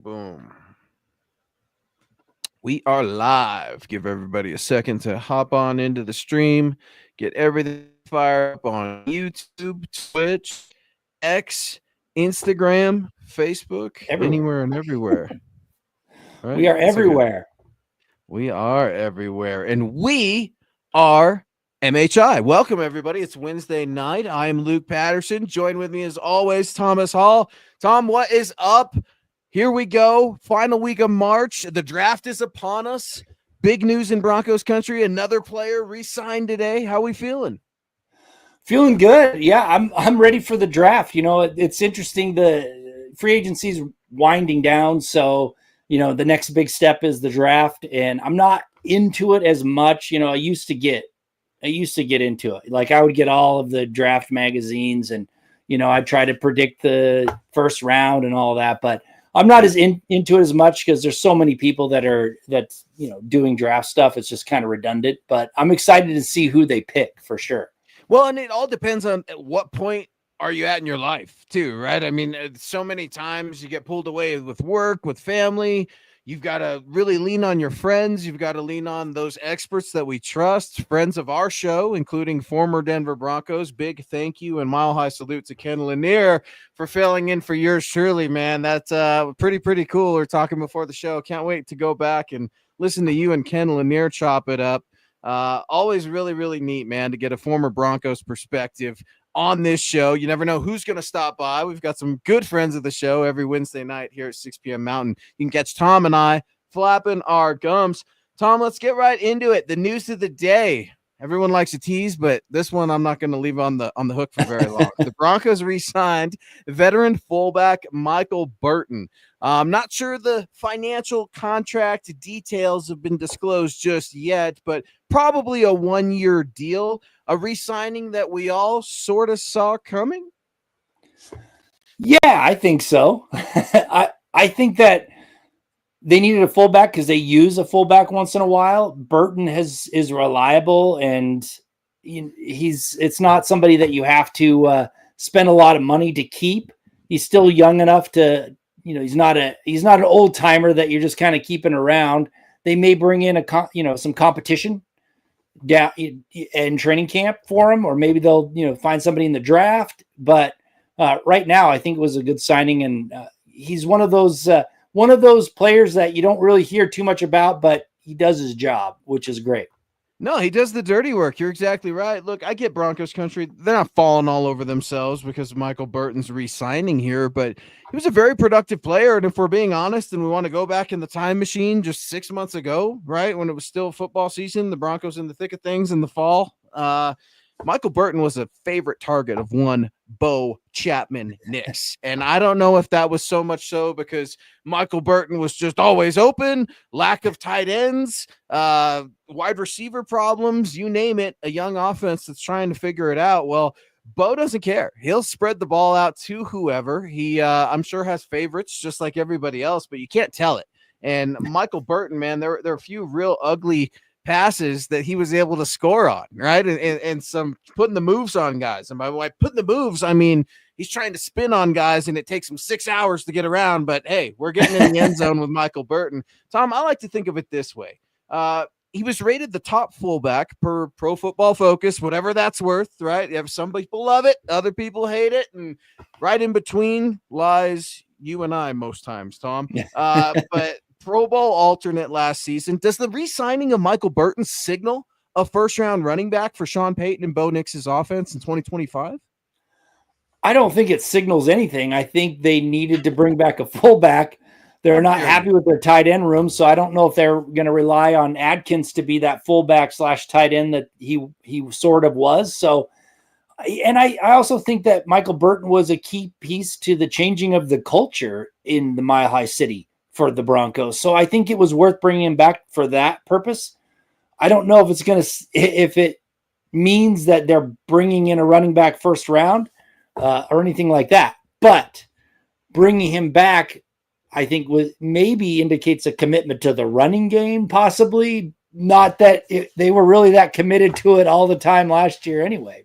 Boom. We are live. Give everybody a second to hop on into the stream, get everything fired up on YouTube, Twitch, X, Instagram, Facebook, Everywhere. anywhere and everywhere. We Right? are It's like everywhere. we are everywhere. And we are MHI. Welcome, everybody. It's Wednesday night. I am Luke Patterson. Join with me, as always, Thomas Hall. Tom, what is up? Here we go. Final week of March. The draft is upon us. Big news in Broncos country. Another player re-signed today. How we feeling? Feeling good. Yeah, I'm ready for the draft. It's interesting. The free agency is winding down, so the next big step is the draft, and I'm not into it as much. I used to get into it. Like I would get all of the draft magazines, and I'd try to predict the first round and all that, but I'm not as into it as much because there's so many people that's doing draft stuff. It's just kind of redundant, but I'm excited to see who they pick for sure. Well, and it all depends on at what point are you at in your life, too, right? I mean, so many times you get pulled away with work, with family. You've got to really lean on your friends. You've got to lean on those experts that we trust, friends of our show, including former Denver Broncos. Big thank you and mile high salute to Ken Lanier for filling in for yours truly, man. That's pretty cool. We are talking before the show. Can't wait to go back and listen to you and Ken Lanier chop it up. Always really neat, man, to get a former Broncos perspective on this show. You never know who's going to stop by. We've got some good friends of the show every Wednesday night here at 6 p.m. Mountain. You can catch Tom and I flapping our gums. Tom, let's get right into it. The news of the day. Everyone likes a tease, but this one I'm not going to leave on the hook for very long. The Broncos re-signed veteran fullback Michael Burton. I'm not sure the financial contract details have been disclosed just yet, but probably a 1-year deal, a re-signing that we all sort of saw coming. Yeah, I think so. I think that they needed a fullback because they use a fullback once in a while. Burton is reliable, and it's not somebody that you have to spend a lot of money to keep. He's still young enough to, he's not an old timer that you're just kind of keeping around. They may bring in some competition down in training camp for him, or maybe they'll find somebody in the draft. But right now, I think it was a good signing, and he's one of those players that you don't really hear too much about, but he does his job, which is great. No, he does the dirty work. You're exactly right. Look, I get Broncos country. They're not falling all over themselves because of Michael Burton's re-signing here, but he was a very productive player. And if we're being honest and we want to go back in the time machine just 6 months ago, right, when it was still football season, the Broncos in the thick of things in the fall, Michael Burton was a favorite target of one Bo Chapman Nix. And I don't know if that was so much so because Michael Burton was just always open, lack of tight ends, wide receiver problems, you name it, a young offense that's trying to figure it out. Well, Bo doesn't care. He'll spread the ball out to whoever. He, I'm sure, has favorites just like everybody else, but you can't tell it. And Michael Burton, man, there are a few real ugly passes that he was able to score on, right? And some putting the moves on guys. And by putting the moves, I mean he's trying to spin on guys and it takes him 6 hours to get around. But hey, we're getting in the end zone with Michael Burton. Tom, I like to think of it this way. He was rated the top fullback per Pro Football Focus, whatever that's worth, right? You have some people love it, other people hate it, and right in between lies you and I most times, Tom. But Pro Bowl alternate last season. Does the re-signing of Michael Burton signal a first-round running back for Sean Payton and Bo Nix's offense in 2025? I don't think it signals anything. I think they needed to bring back a fullback. They're not happy with their tight end room, so I don't know if they're going to rely on Adkins to be that fullback / tight end that he sort of was. So, and I also think that Michael Burton was a key piece to the changing of the culture in the Mile High City for the Broncos. So I think it was worth bringing him back for that purpose. I don't know if it means that they're bringing in a running back first round or anything like that. But bringing him back, I think, maybe indicates a commitment to the running game, possibly. Not that they were really that committed to it all the time last year anyway.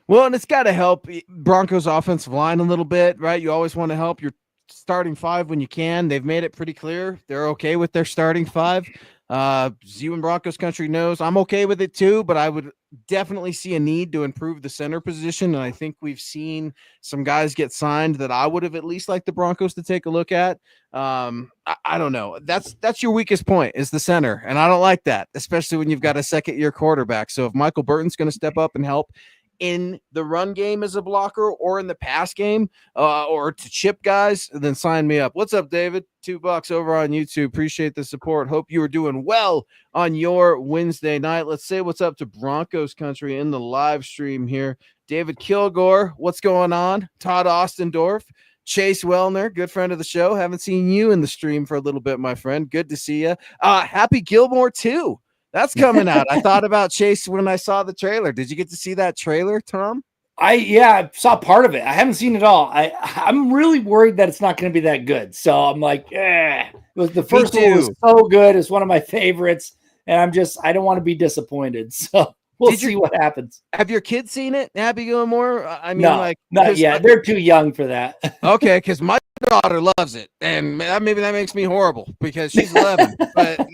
Well, and it's got to help Broncos offensive line a little bit, right? You always want to help your starting five when you can. They've made it pretty clear they're okay with their starting five. You and Broncos country knows I'm okay with it too, but I would definitely see a need to improve the center position. And I think we've seen some guys get signed that I would have at least liked the Broncos to take a look at. I don't know. That's your weakest point is the center. And I don't like that, especially when you've got a second-year quarterback. So if Michael Burton's going to step up and help in the run game as a blocker or in the pass game or to chip guys, then sign me up. What's up, David? $2 over on YouTube. Appreciate the support. Hope you are doing well on your Wednesday night. Let's say what's up to Broncos country in the live stream here. David Kilgore, what's going on? Todd Ostendorf, Chase Wellner, good friend of the show. Haven't seen you in the stream for a little bit, my friend. Good to see you. Happy Gilmore too. That's coming out. I thought about Chase when I saw the trailer. Did you get to see that trailer, Tom? I saw part of it. I haven't seen it all. I'm really worried that it's not going to be that good. So I'm like, it was the first one was so good. It's one of my favorites. And I don't want to be disappointed. So we'll see what happens. Have your kids seen it, Happy Gilmore? I mean, no, not yet. They're too young for that. Okay, because my daughter loves it, and maybe that makes me horrible because she's 11. But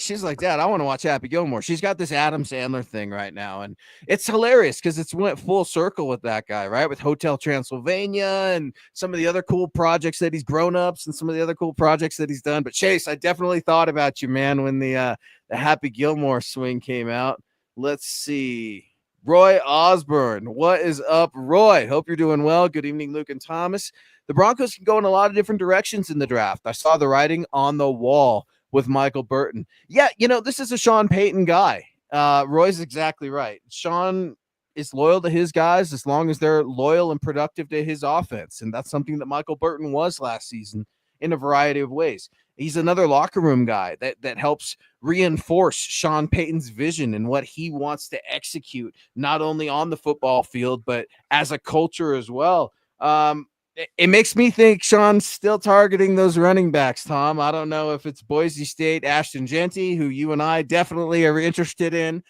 she's like, Dad, I want to watch Happy Gilmore. She's got this Adam Sandler thing right now, and it's hilarious because it's went full circle with that guy, right? With Hotel Transylvania and some of the other cool projects that he's grown ups and some of the other cool projects that he's done. But Chase, I definitely thought about you, man, when the Happy Gilmore swing came out. Let's see. Roy Osborne. What is up, Roy? Hope you're doing well. Good evening, Luke and Thomas. The Broncos can go in a lot of different directions in the draft. I saw the writing on the wall with Michael Burton. Yeah, this is a Sean Payton guy. Roy's exactly right. Sean is loyal to his guys as long as they're loyal and productive to his offense. And that's something that Michael Burton was last season in a variety of ways. He's another locker room guy that helps reinforce Sean Payton's vision and what he wants to execute, not only on the football field, but as a culture as well. It makes me think Sean's still targeting those running backs, Tom. I don't know if it's Boise State, Ashton Genty, who you and I definitely are interested in.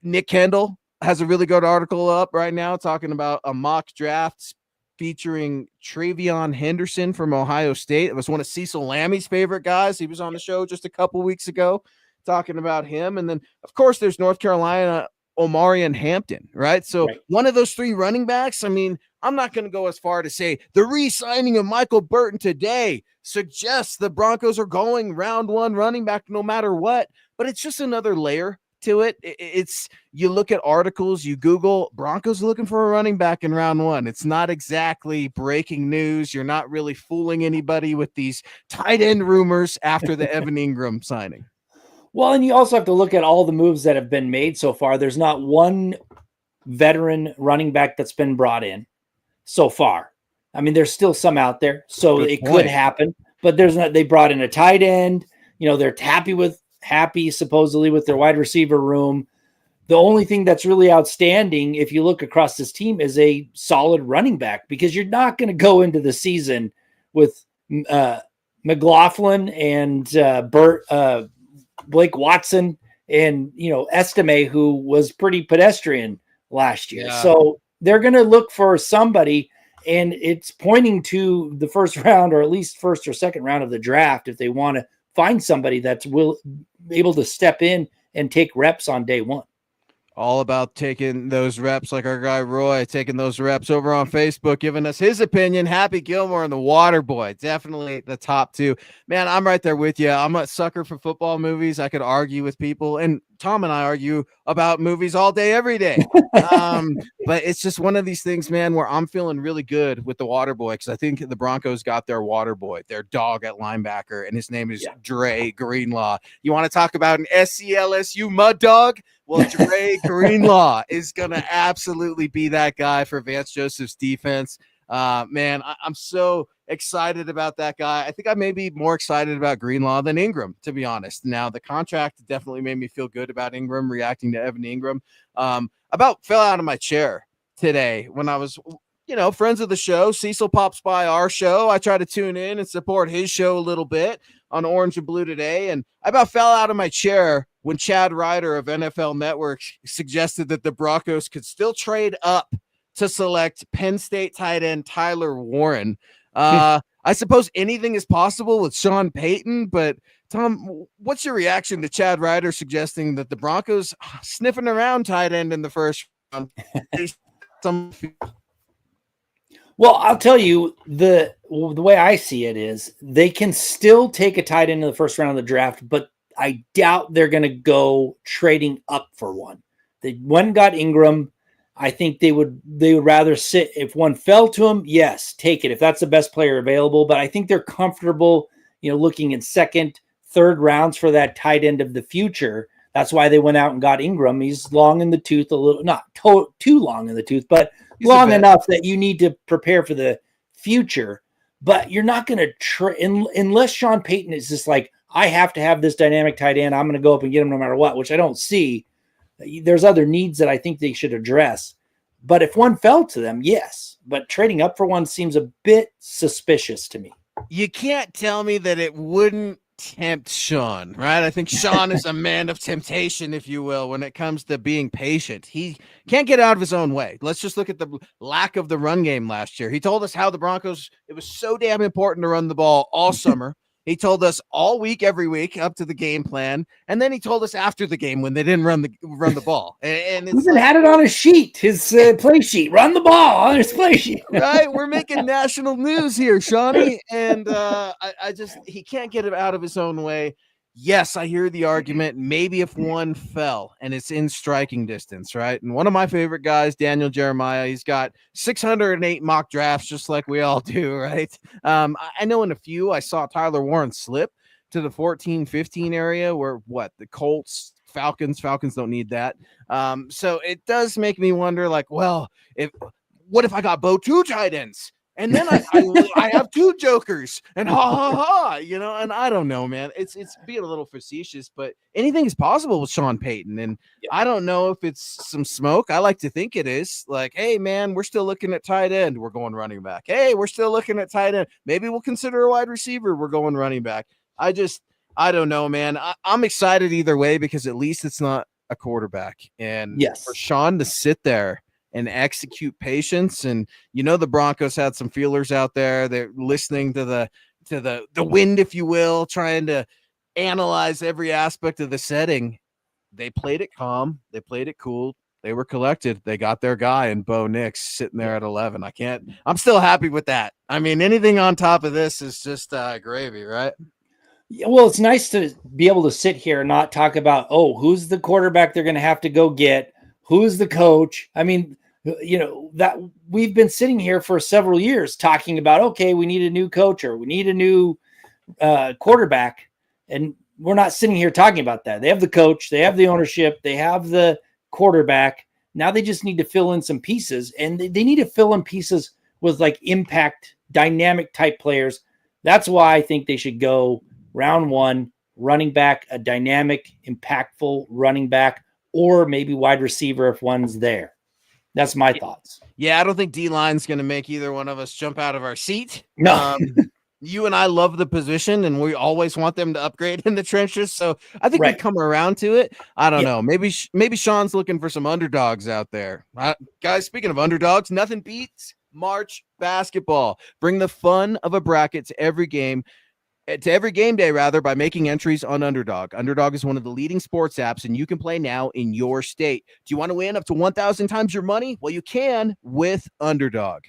Nick Kendall has a really good article up right now talking about a mock draft featuring Travion Henderson from Ohio State. It was one of Cecil Lammy's favorite guys. He was on the show just a couple weeks ago talking about him. And then, of course, there's North Carolina, Omarion Hampton, right? So One of those three running backs, I mean, I'm not going to go as far to say the re-signing of Michael Burton today suggests the Broncos are going round one running back no matter what, but it's just another layer to it. It's you look at articles, you Google Broncos looking for a running back in round one. It's not exactly breaking news. You're not really fooling anybody with these tight end rumors after the Evan Ingram signing. Well, and you also have to look at all the moves that have been made so far. There's not one veteran running back that's been brought in so far. I mean, there's still some out there, so it could happen, but there's not. They brought in a tight end. They're happy supposedly with their wide receiver room. The only thing that's really outstanding, if you look across this team, is a solid running back, because you're not going to go into the season with McLaughlin and Blake Watson and Estime, who was pretty pedestrian last year. Yeah. So they're going to look for somebody, and it's pointing to the first round, or at least first or second round of the draft, if they want to find somebody that's able to step in and take reps on day one. All about taking those reps, like our guy Roy taking those reps over on Facebook, giving us his opinion. Happy Gilmore and the Water Boy, definitely the top two. Man, I'm right there with you. I'm a sucker for football movies. I could argue with people, and Tom and I argue about movies all day, every day. But it's just one of these things, man, where I'm feeling really good with the Water Boy, because I think the Broncos got their Water Boy, their dog at linebacker, and his name is Dre Greenlaw. You want to talk about an SCLSU mud dog? Well, Dre Greenlaw is going to absolutely be that guy for Vance Joseph's defense. Man, I'm so excited about that guy. I think I may be more excited about Greenlaw than Ingram, to be honest. Now, the contract definitely made me feel good about Ingram, reacting to Evan Ingram. About fell out of my chair today when I was, friends of the show. Cecil pops by our show. I try to tune in and support his show a little bit on Orange and Blue today. And I about fell out of my chair when Chad Ryder of NFL Network suggested that the Broncos could still trade up to select Penn State tight end Tyler Warren. I suppose anything is possible with Sean Payton, but Tom, what's your reaction to Chad Ryder suggesting that the Broncos sniffing around tight end in the first round? Well, I'll tell you, the way I see it is they can still take a tight end in the first round of the draft, but I doubt they're going to go trading up for one. They went and got Ingram. I think they would rather sit. If one fell to them, yes, take it if that's the best player available. But I think they're comfortable, looking in second, third rounds for that tight end of the future. That's why they went out and got Ingram. He's long in the tooth, a little, not too long in the tooth, but long enough that you need to prepare for the future. But you're not going to unless Sean Payton is just like, I have to have this dynamic tight end. I'm going to go up and get him no matter what, which I don't see. There's other needs that I think they should address. But if one fell to them, yes. But trading up for one seems a bit suspicious to me. You can't tell me that it wouldn't tempt Sean, right? I think Sean is a man of temptation, if you will, when it comes to being patient. He can't get out of his own way. Let's just look at the lack of the run game last year. He told us how the Broncos, it was so damn important to run the ball all summer. He told us all week, every week, up to the game plan, and then he told us after the game when they didn't run the ball. And it's even had it on his sheet, his play sheet. Run the ball on his play sheet. Right, we're making national news here, Shawnee, and he can't get it out of his own way. Yes, I hear the argument. Maybe if one fell and it's in striking distance, right? And one of my favorite guys, Daniel Jeremiah, he's got 608 mock drafts, just like we all do, right? I know in a few, I saw Tyler Warren slip to the 14-15 area where the Colts, Falcons don't need that. So it does make me wonder, like, well, what if I got two tight ends? And then I have two jokers and and I don't know, man. It's being a little facetious, but anything is possible with Sean Payton. And I don't know if it's some smoke. I like to think it is. Like, hey, man, we're still looking at tight end. We're going running back. Hey, we're still looking at tight end. Maybe we'll consider a wide receiver. We're going running back. I don't know, man. I'm excited either way because at least it's not a quarterback. And for Sean to sit there and execute patience. And the Broncos had some feelers out there. They're listening to the wind, if you will, trying to analyze every aspect of the setting. They played it calm. They played it cool. They were collected. They got their guy and Bo Nix sitting there at 11. I'm still happy with that. I mean, anything on top of this is just gravy, right? Yeah, well, it's nice to be able to sit here and not talk about, who's the quarterback they're going to have to go get, who's the coach. I mean, that we've been sitting here for several years talking about, okay, we need a new coach or we need a new quarterback. And we're not sitting here talking about that. They have the coach, they have the ownership, they have the quarterback. Now they just need to fill in some pieces, and they need to fill in pieces with like impact, dynamic type players. That's why I think they should go round one, running back, a dynamic, impactful running back, or maybe wide receiver if one's there. That's my thoughts. Yeah, I don't think D-line's going to make either one of us jump out of our seat. No. You and I love the position, and we always want them to upgrade in the trenches. So I think we come around to it. I don't know. Maybe Sean's looking for some underdogs out there. Guys, speaking of underdogs, nothing beats March basketball. Bring the fun of a bracket to every game day by making entries on Underdog. Underdog is one of the leading sports apps, and you can play now in your state. Do you want to win up to 1,000 times your money? Well, you can with Underdog.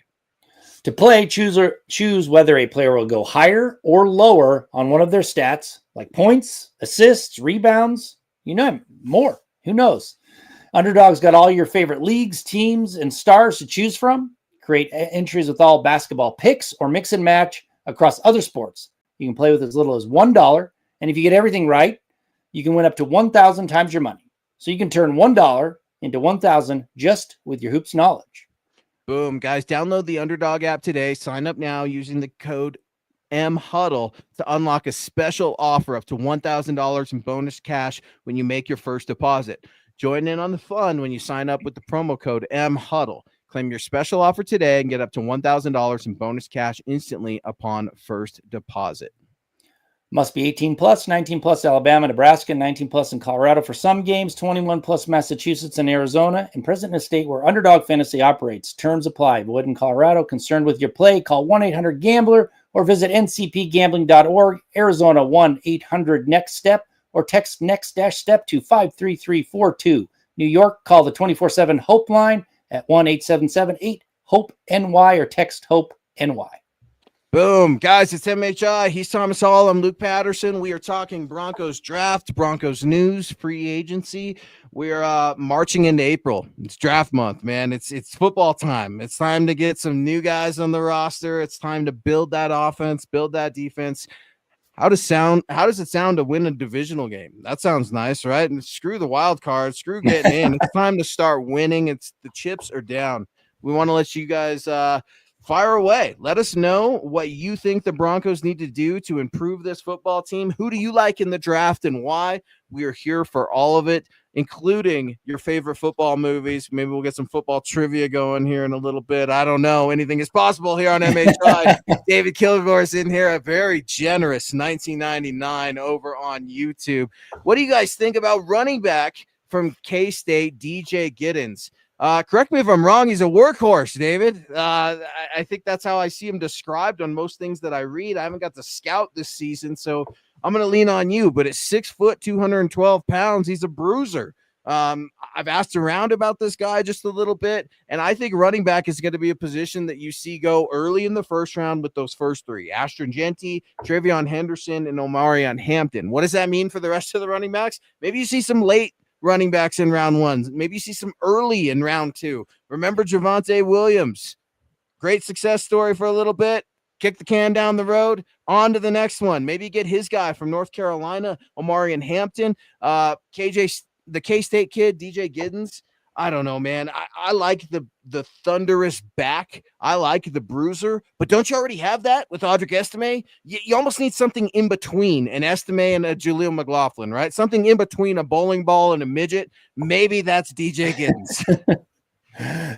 To play, choose whether a player will go higher or lower on one of their stats, like points, assists, rebounds, more. Who knows? Underdog's got all your favorite leagues, teams, and stars to choose from. Create entries with all basketball picks or mix and match across other sports. You can play with as little as $1, and if you get everything right, you can win up to 1,000 times your money. So you can turn $1 into 1,000 just with your hoops knowledge. Boom, guys, download the Underdog app today. Sign up now using the code MHuddle to unlock a special offer up to $1,000 in bonus cash when you make your first deposit. Join in on the fun when you sign up with the promo code MHuddle. Claim your special offer today and get up to $1,000 in bonus cash instantly upon first deposit. Must be 18 plus, 19 plus Alabama, Nebraska, 19 plus in Colorado for some games, 21 plus Massachusetts and Arizona, and present in a state where Underdog Fantasy operates. Terms apply. Void in Colorado. Concerned with your play? Call 1-800-GAMBLER or visit ncpgambling.org. Arizona 1-800-NEXT-STEP or text next-step to 53342. New York, call the 24/7 Hope line at 1-877-8-HOPE-NY or text HOPE-NY. Boom. Guys, it's MHI. He's Thomas Hall. I'm Luke Patterson. We are talking Broncos draft, Broncos news, free agency. We're marching into April. It's draft month, man. It's football time. It's time to get some new guys on the roster. It's time to build that offense, build that defense. How does it sound to win a divisional game? That sounds nice, right? And screw the wild card, screw getting in. It's time to start winning. The chips are down. We want to let you guys fire away. Let us know what you think the Broncos need to do to improve this football team. Who do you like in the draft and why? We are here for all of it, including your favorite football movies. Maybe we'll get some football trivia going here in a little bit. I don't know. Anything is possible here on MHI. David Kilgore is in here, a very generous $19.99 over on YouTube. What do you guys think about running back from K-State, DJ Giddens? Correct me if I'm wrong. He's a workhorse, David. I think that's how I see him described on most things that I read. I haven't got to scout this season, so I'm going to lean on you. But at 6 foot, 212 pounds, he's a bruiser. I've asked around about this guy just a little bit, and I think running back is going to be a position that you see go early in the first round with those first three: Ashton Jeanty, Travion Henderson, and Omarion Hampton. What does that mean for the rest of the running backs? Maybe you see some late running backs in round one. Maybe you see some early in round two. Remember Javonte Williams. Great success story for a little bit. Kick the can down the road. On to the next one. Maybe get his guy from North Carolina, Omarion Hampton. The K-State kid, DJ Giddens. I don't know, man. I like the thunderous back. I like the bruiser. But don't you already have that with Audric Estime? You almost need something in between an Estime and a Jaleel McLaughlin, right? Something in between a bowling ball and a midget. Maybe that's DJ Giddens.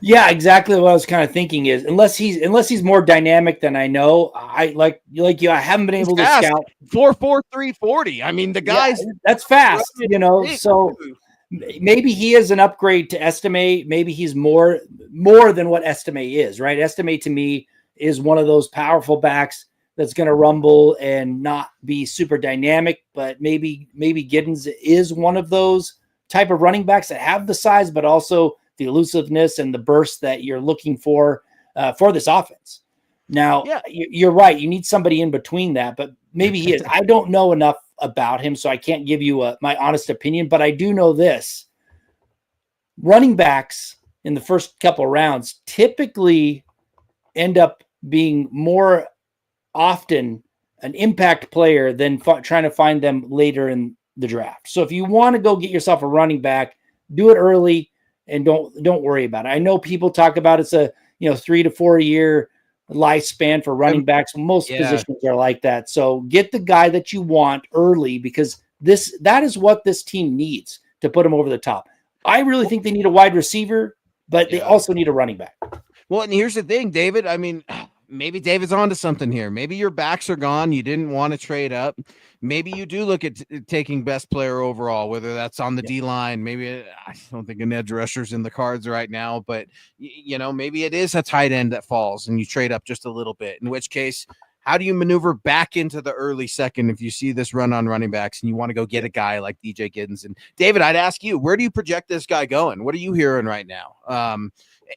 Yeah, exactly what I was kind of thinking is unless he's more dynamic than I know, I like you, I haven't been able to scout 4.43 340. I mean, the guys that's fast, so maybe he is an upgrade to Estime. Maybe he's more than what Estime is, right? Estime to me is one of those powerful backs that's going to rumble and not be super dynamic, but maybe Giddens is one of those type of running backs that have the size, but also the elusiveness and the burst that you're looking for this offense. Now, you're right. You need somebody in between that, but maybe he is. I don't know enough about him, so I can't give you my honest opinion, but I do know this. Running backs in the first couple of rounds typically end up being more often an impact player than trying to find them later in the draft. So if you want to go get yourself a running back, do it early and don't worry about it. I know people talk about it's a 3 to 4 year lifespan for running backs. Most positions are like that. So get the guy that you want early because that is what this team needs to put them over the top. I really think they need a wide receiver, but they also need a running back. Well, and here's the thing, David. I mean, maybe David's onto something here. Maybe your backs are gone. You didn't want to trade up. Maybe you do look at taking best player overall, whether that's on the D line. Maybe I don't think an edge rusher's in the cards right now, but maybe it is a tight end that falls and you trade up just a little bit. In which case, how do you maneuver back into the early second if you see this run on running backs and you want to go get a guy like DJ Giddens? And David, I'd ask you, where do you project this guy going? What are you hearing right now?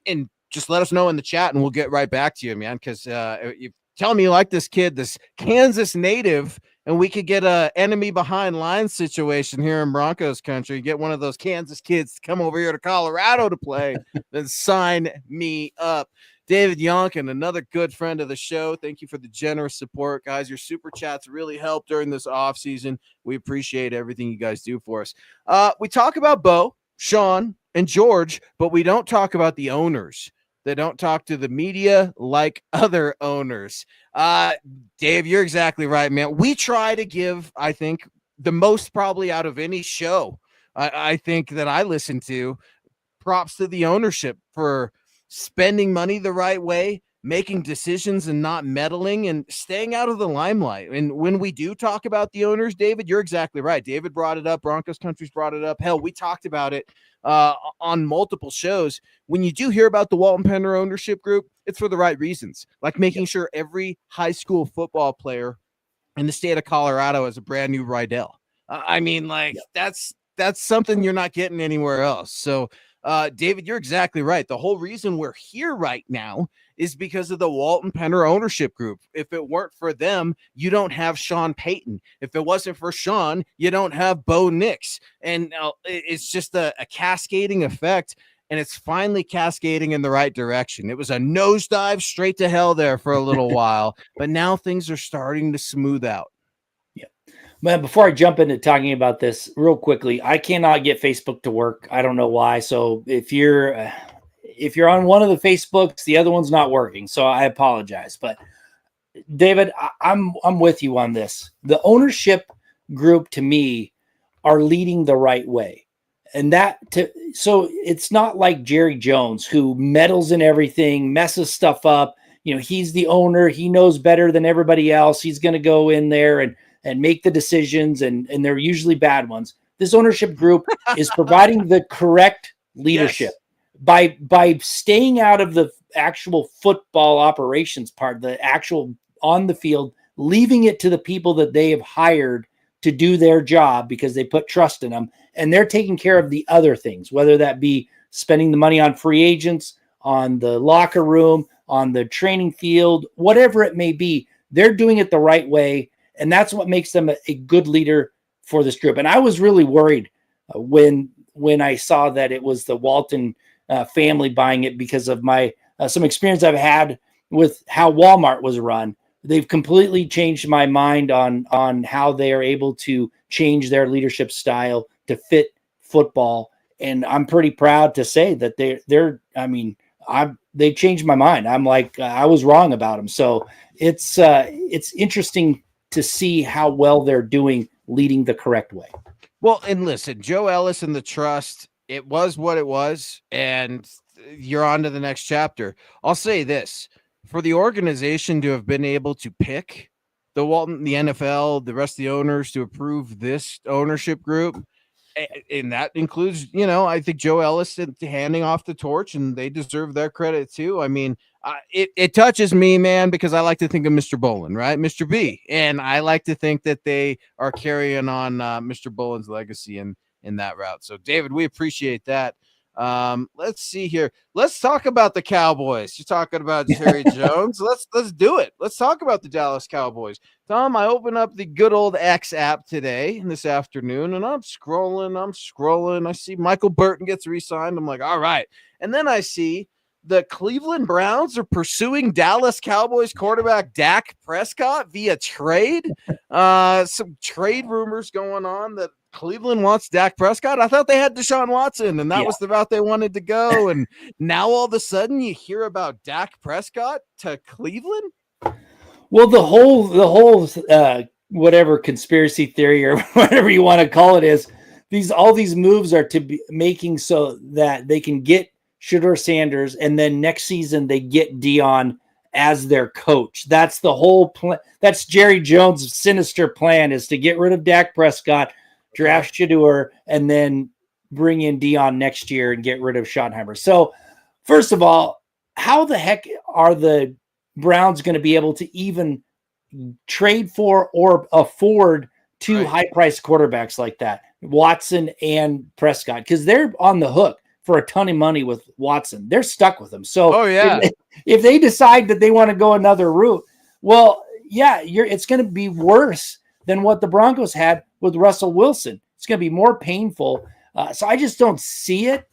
And just let us know in the chat and we'll get right back to you, man. Because you tell me you like this kid, this Kansas native, and we could get a enemy behind line situation here in Broncos country. Get one of those Kansas kids to come over here to Colorado to play. Then sign me up. David Yonkin, another good friend of the show. Thank you for the generous support, guys. Your super chats really help during this off season. We appreciate everything you guys do for us. We talk about Bo, Sean, and George, but we don't talk about the owners. They don't talk to the media like other owners. Dave, you're exactly right, man. We try to give, I think, the most probably out of any show I think that I listen to. Props to the ownership for spending money the right way, making decisions and not meddling and staying out of the limelight. And when we do talk about the owners, David, you're exactly right. David brought it up. Broncos Country's brought it up. Hell, we talked about it on multiple shows. When you do hear about the Walton Penner ownership group, it's for the right reasons, like making sure every high school football player in the state of Colorado has a brand new Rydell. I mean, like that's something you're not getting anywhere else. So, David, you're exactly right. The whole reason we're here right now is because of the Walton Penner ownership group. If it weren't for them, you don't have Sean Paton. If it wasn't for Sean, you don't have Bo Nix. And it's just a cascading effect, and it's finally cascading in the right direction. It was a nosedive straight to hell there for a little while, but now things are starting to smooth out. Man, before I jump into talking about this real quickly, I cannot get Facebook to work. I don't know why. So if you're on one of the Facebooks, the other one's not working. So I apologize. But David, I'm with you on this. The ownership group to me are leading the right way. And so it's not like Jerry Jones, who meddles in everything, messes stuff up. He's the owner. He knows better than everybody else. He's going to go in there and make the decisions, and they're usually bad ones. This ownership group is providing the correct leadership by staying out of the actual football operations part, the actual on the field, leaving it to the people that they have hired to do their job because they put trust in them, and they're taking care of the other things, whether that be spending the money on free agents, on the locker room, on the training field, whatever it may be. They're doing it the right way. And that's what makes them a good leader for this group. And I was really worried when I saw that it was the Walton family buying it because of my some experience I've had with how Walmart was run. They've completely changed my mind on how they are able to change their leadership style to fit football. And I'm pretty proud to say that they changed my mind. I'm like, I was wrong about them. So it's interesting to see how well they're doing leading the correct way. Well, and listen, Joe Ellis and the trust, it was what it was, and you're on to the next chapter. I'll say this, for the organization to have been able to pick the Walton, the NFL, the rest of the owners to approve this ownership group, and that includes, I think Joe Ellis handing off the torch, and they deserve their credit too. I mean, it touches me, man, because I like to think of Mr. Bolin, right? Mr. B. And I like to think that they are carrying on Mr. Bolin's legacy in that route. So, David, we appreciate that. Let's see here. Let's talk about the Cowboys. You're talking about Jerry Jones. Let's do it. Let's talk about the Dallas Cowboys. Tom, I open up the good old X app today and this afternoon, and I'm scrolling. I see Michael Burton gets re-signed. I'm like, all right. And then I see the Cleveland Browns are pursuing Dallas Cowboys quarterback Dak Prescott via trade. Some trade rumors going on that Cleveland wants Dak Prescott. I thought they had Deshaun Watson, and that was the route they wanted to go. And now all of a sudden you hear about Dak Prescott to Cleveland. Well, the whole whatever conspiracy theory or whatever you want to call it is, all these moves are to be making so that they can get Shedeur Sanders, and then next season they get Dion as their coach. That's the whole plan. That's Jerry Jones' sinister plan, is to get rid of Dak Prescott, draft Shedeur, and then bring in Dion next year and get rid of Schottenheimer. So, first of all, how the heck are the Browns going to be able to even trade for or afford two high-priced quarterbacks like that, Watson and Prescott? Because they're on the hook for a ton of money with Watson. They're stuck with him. So if they decide that they want to go another route, well, it's going to be worse than what the Broncos had with Russell Wilson. It's going to be more painful. So I just don't see it.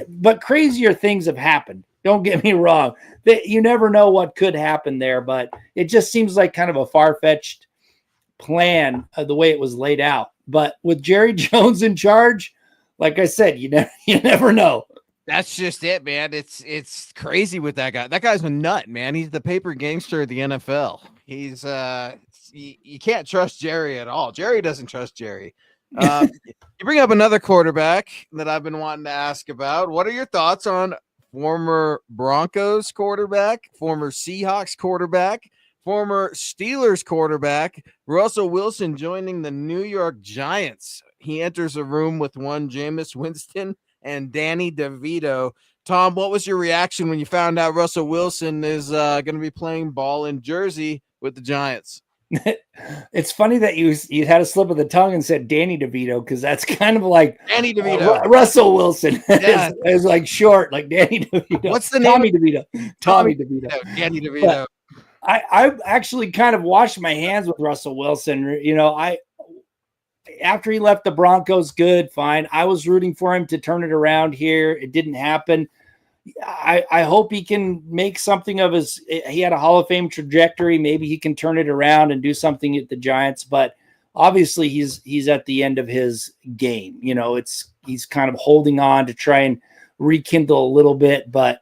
But crazier things have happened. Don't get me wrong. You never know what could happen there, but it just seems like kind of a far-fetched plan the way it was laid out. But with Jerry Jones in charge, like I said, you never know. That's just it, man. It's crazy with that guy. That guy's a nut, man. He's the paper gangster of the NFL. He's you can't trust Jerry at all. Jerry doesn't trust Jerry. You bring up another quarterback that I've been wanting to ask about. What are your thoughts on former Broncos quarterback, former Seahawks quarterback, former Steelers quarterback, Russell Wilson joining the New York Giants. He enters a room with one Jameis Winston and Danny DeVito. Tom, what was your reaction when you found out Russell Wilson is going to be playing ball in Jersey with the Giants? It's funny that you had a slip of the tongue and said Danny DeVito, because that's kind of like Danny DeVito. Russell Wilson Yeah. is like short, like Danny DeVito. What's the name? Tommy DeVito. Danny DeVito. I actually kind of washed my hands with Russell Wilson. You know, after he left the Broncos, good, fine. I was rooting for him to turn it around here. It didn't happen. I hope he can make something of he had a Hall of Fame trajectory. Maybe he can turn it around and do something at the Giants, but obviously he's at the end of his game. You know, he's kind of holding on to try and rekindle a little bit, but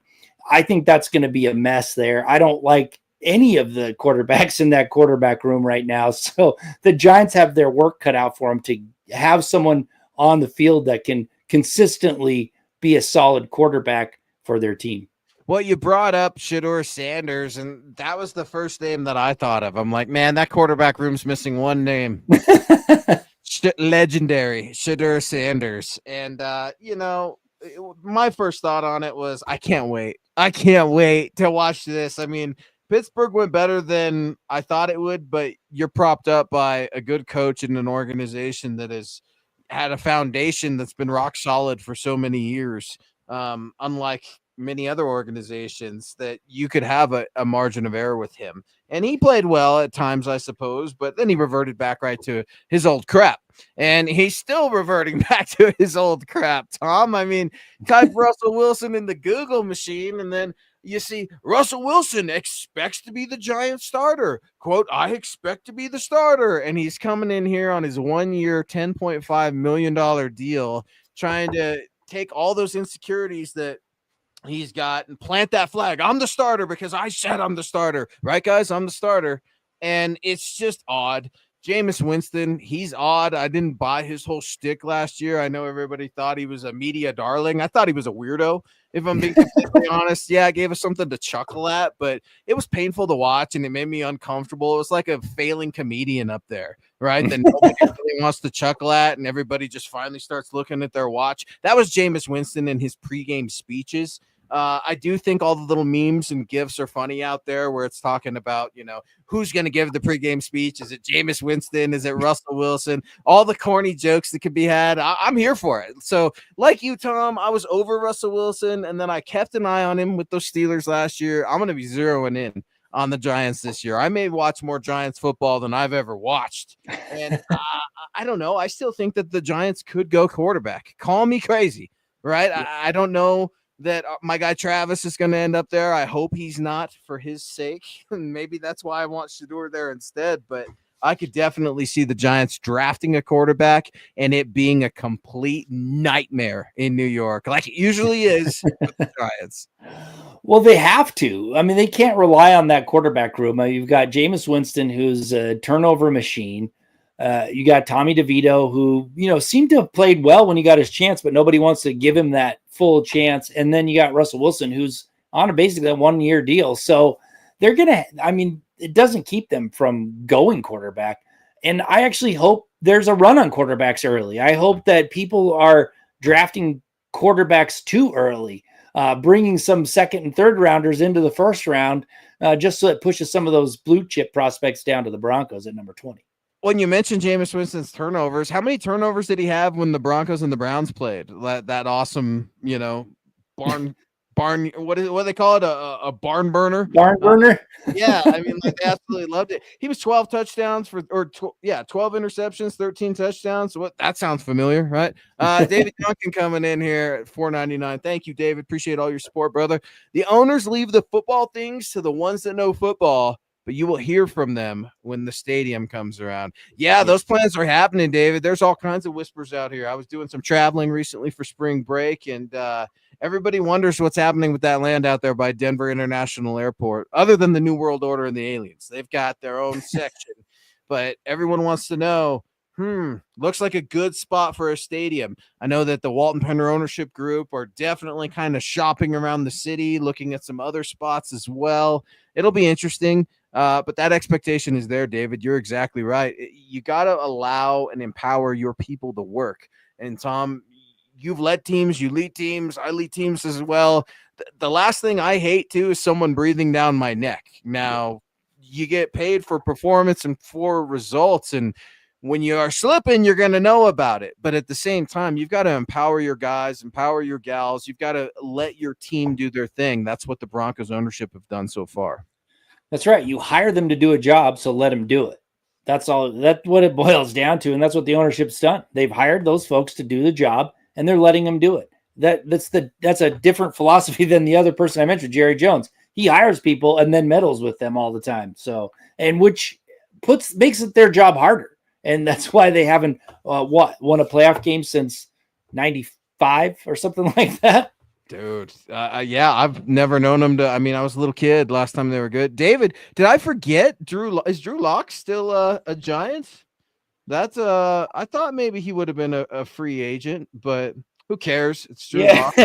I think that's going to be a mess there. I don't like any of the quarterbacks in that quarterback room right now. So the Giants have their work cut out for them to have someone on the field that can consistently be a solid quarterback for their team. Well, you brought up Shedeur Sanders, and that was the first name that I thought of. I'm like, man, that quarterback room's missing one name. Legendary Shedeur Sanders. And, my first thought on it was, I can't wait. I can't wait to watch this. I mean, Pittsburgh went better than I thought it would, but you're propped up by a good coach and an organization that has had a foundation that's been rock solid for so many years. Unlike many other organizations that you could have a margin of error with him. And he played well at times, I suppose, but then he reverted back right to his old crap. And he's still reverting back to his old crap, Tom. I mean, type Russell Wilson in the Google machine, and then you see Russell Wilson expects to be the Giants starter. Quote, I expect to be the starter. And he's coming in here on his 1 year, $10.5 million deal, trying to take all those insecurities that he's got and plant that flag. I'm the starter because I said I'm the starter. Right, guys? I'm the starter. And it's just odd. Jameis Winston, he's odd. I didn't buy his whole shtick last year. I know everybody thought he was a media darling. I thought he was a weirdo, if I'm being completely honest. Yeah, it gave us something to chuckle at, but it was painful to watch, and it made me uncomfortable. It was like a failing comedian up there, right? That nobody really wants to chuckle at, and everybody just finally starts looking at their watch. That was Jameis Winston in his pregame speeches. I do think all the little memes and gifs are funny out there where it's talking about, who's going to give the pregame speech. Is it Jameis Winston? Is it Russell Wilson? All the corny jokes that could be had. I'm here for it. So like you, Tom, I was over Russell Wilson, and then I kept an eye on him with those Steelers last year. I'm going to be zeroing in on the Giants this year. I may watch more Giants football than I've ever watched. And I don't know. I still think that the Giants could go quarterback. Call me crazy, right? I don't know that my guy Travis is going to end up there. I hope he's not, for his sake. And maybe that's why I want Shedeur there instead. But I could definitely see the Giants drafting a quarterback and it being a complete nightmare in New York, like it usually is with the Giants. Well, they have to. I mean, they can't rely on that quarterback room. You've got Jameis Winston, who's a turnover machine. You got Tommy DeVito, who, seemed to have played well when he got his chance, but nobody wants to give him that full chance. And then you got Russell Wilson, who's on basically a 1 year deal. So they're going to, it doesn't keep them from going quarterback. And I actually hope there's a run on quarterbacks early. I hope that people are drafting quarterbacks too early, bringing some second and third rounders into the first round, just so it pushes some of those blue chip prospects down to the Broncos at number 20. When you mentioned Jameis Winston's turnovers, how many turnovers did he have when the Broncos and the Browns played? That awesome, barn. What do they call it? A barn burner. Barn burner. Yeah, they absolutely loved it. He was 12 touchdowns 12 interceptions, 13 touchdowns. What, that sounds familiar, right? David Duncan coming in here at $4.99. Thank you, David. Appreciate all your support, brother. The owners leave the football things to the ones that know football, but you will hear from them when the stadium comes around. Yeah, those plans are happening, David. There's all kinds of whispers out here. I was doing some traveling recently for spring break, and everybody wonders what's happening with that land out there by Denver International Airport, other than the New World Order and the aliens. They've got their own section, but everyone wants to know, Looks like a good spot for a stadium. I know that the Walton Penner ownership group are definitely kind of shopping around the city, looking at some other spots as well. It'll be interesting. But that expectation is there, David. You're exactly right. You got to allow and empower your people to work. And Tom, you've led teams, you lead teams, I lead teams as well. The last thing I hate too is someone breathing down my neck. Now, you get paid for performance and for results, and when you are slipping, you're going to know about it. But at the same time, you've got to empower your guys, empower your gals. You've got to let your team do their thing. That's what the Broncos ownership have done so far. That's right. You hire them to do a job, so let them do it. That's all. That's what it boils down to, and that's what the ownership's done. They've hired those folks to do the job, and they're letting them do it. That's a different philosophy than the other person I mentioned, Jerry Jones. He hires people and then meddles with them all the time. So, and which makes it their job harder. And that's why they haven't won a playoff game since 95 or something like that. Dude, yeah, I've never known them to. I mean, I was a little kid last time they were good. David, did I forget is Drew Lock still a Giant? That's I thought maybe he would have been a free agent, but who cares? It's Drew Lock.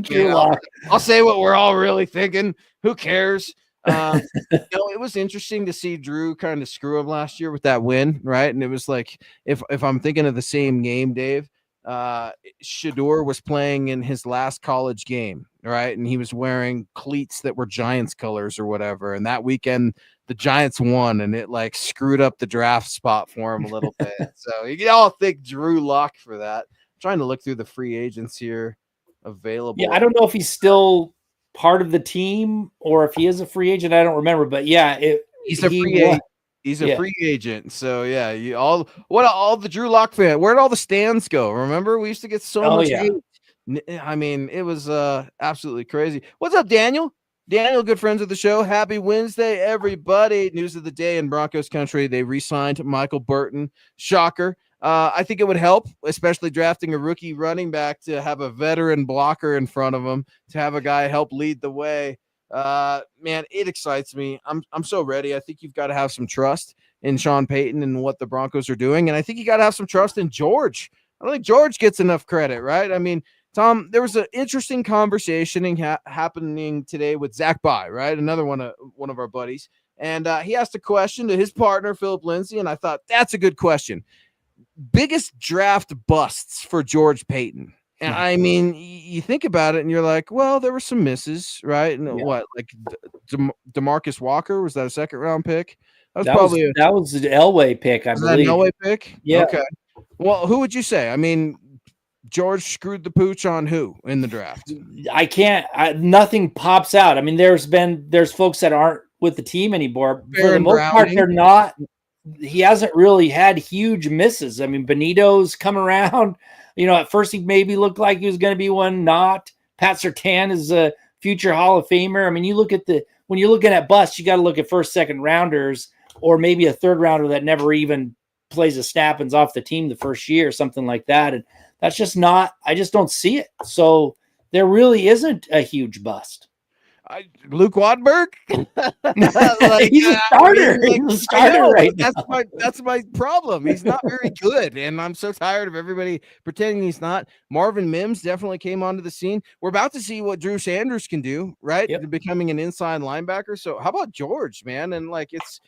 Drew Lock. I'll say what we're all really thinking. Who cares? It was interesting to see Drew kind of screw him last year with that win, right? And it was like, if I'm thinking of the same game, Dave, Shador was playing in his last college game, right? And he was wearing cleats that were Giants colors or whatever. And that weekend, the Giants won, and it like screwed up the draft spot for him a little bit. So you can all thank Drew Lock for that. I'm trying to look through the free agents here available. Yeah, I don't know if he's still part of the team or if he is a free agent. I don't remember, but yeah, he's a free agent. He's a free agent. So yeah, all the Drew Lock fan, where'd all the stands go? Remember, we used to get so much hate. I mean, it was absolutely crazy. What's up, Daniel? Daniel, good friends of the show. Happy Wednesday, everybody. News of the day in Broncos country. They re-signed Michael Burton. Shocker. I think it would help, especially drafting a rookie running back, to have a veteran blocker in front of him, to have a guy help lead the way. Man, it excites me. I'm so ready. I think you've got to have some trust in Sean Payton and what the Broncos are doing. And I think you got to have some trust in George. I don't think George gets enough credit, right? I mean, Tom, there was an interesting conversation happening today with Zach By, right? Another one of our buddies. And he asked a question to his partner, Philip Lindsay. And I thought, that's a good question. Biggest draft busts for George Payton. And I mean, you think about it and you're like, well, there were some misses, right? And what, like DeMarcus Walker, was that a second round pick? That was the Elway pick, I believe. That an Elway pick? Yeah. Okay. Well, who would you say? I mean, George screwed the pooch on who in the draft? Nothing pops out. I mean, there's folks that aren't with the team anymore. For the most part, they're not. He hasn't really had huge misses. I mean, Benito's come around. You know, at first he maybe looked like he was going to be one, not. Pat Surtain is a future Hall of Famer. I mean, when you're looking at busts, you got to look at first, second rounders, or maybe a third rounder that never even plays a snap and's off the team the first year, something like that. And that's just not, I just don't see it. So there really isn't a huge bust. Luke Wadberg? He's a starter. He's a starter right now. That's my problem. He's not very good, and I'm so tired of everybody pretending he's not. Marvin Mims definitely came onto the scene. We're about to see what Drew Sanders can do, right? Yep. Becoming an inside linebacker. So how about George, man? And like it's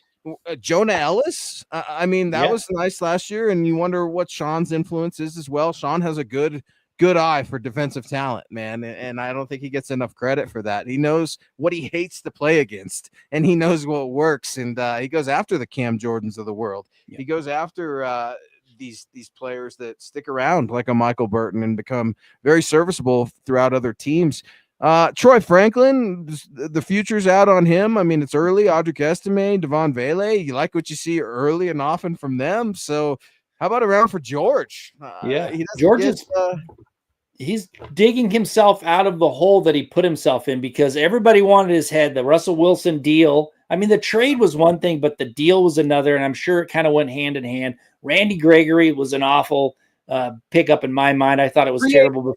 Jonah Ellis. I mean, that was nice last year, and you wonder what Sean's influence is as well. Sean has a good eye for defensive talent, man. And I don't think he gets enough credit for that. He knows what he hates to play against, and he knows what works. And he goes after the Cam Jordans of the world. Yeah. He goes after these players that stick around like a Michael Burton and become very serviceable throughout other teams. Troy Franklin, the future's out on him. I mean, it's early. Audric Estime, Devon Vele. You like what you see early and often from them. So how about around for George? George is he's digging himself out of the hole that he put himself in, because everybody wanted his head. The Russell Wilson deal. I mean, the trade was one thing, but the deal was another, and I'm sure it kind of went hand in hand. Randy Gregory was an awful pickup in my mind. I thought it was terrible.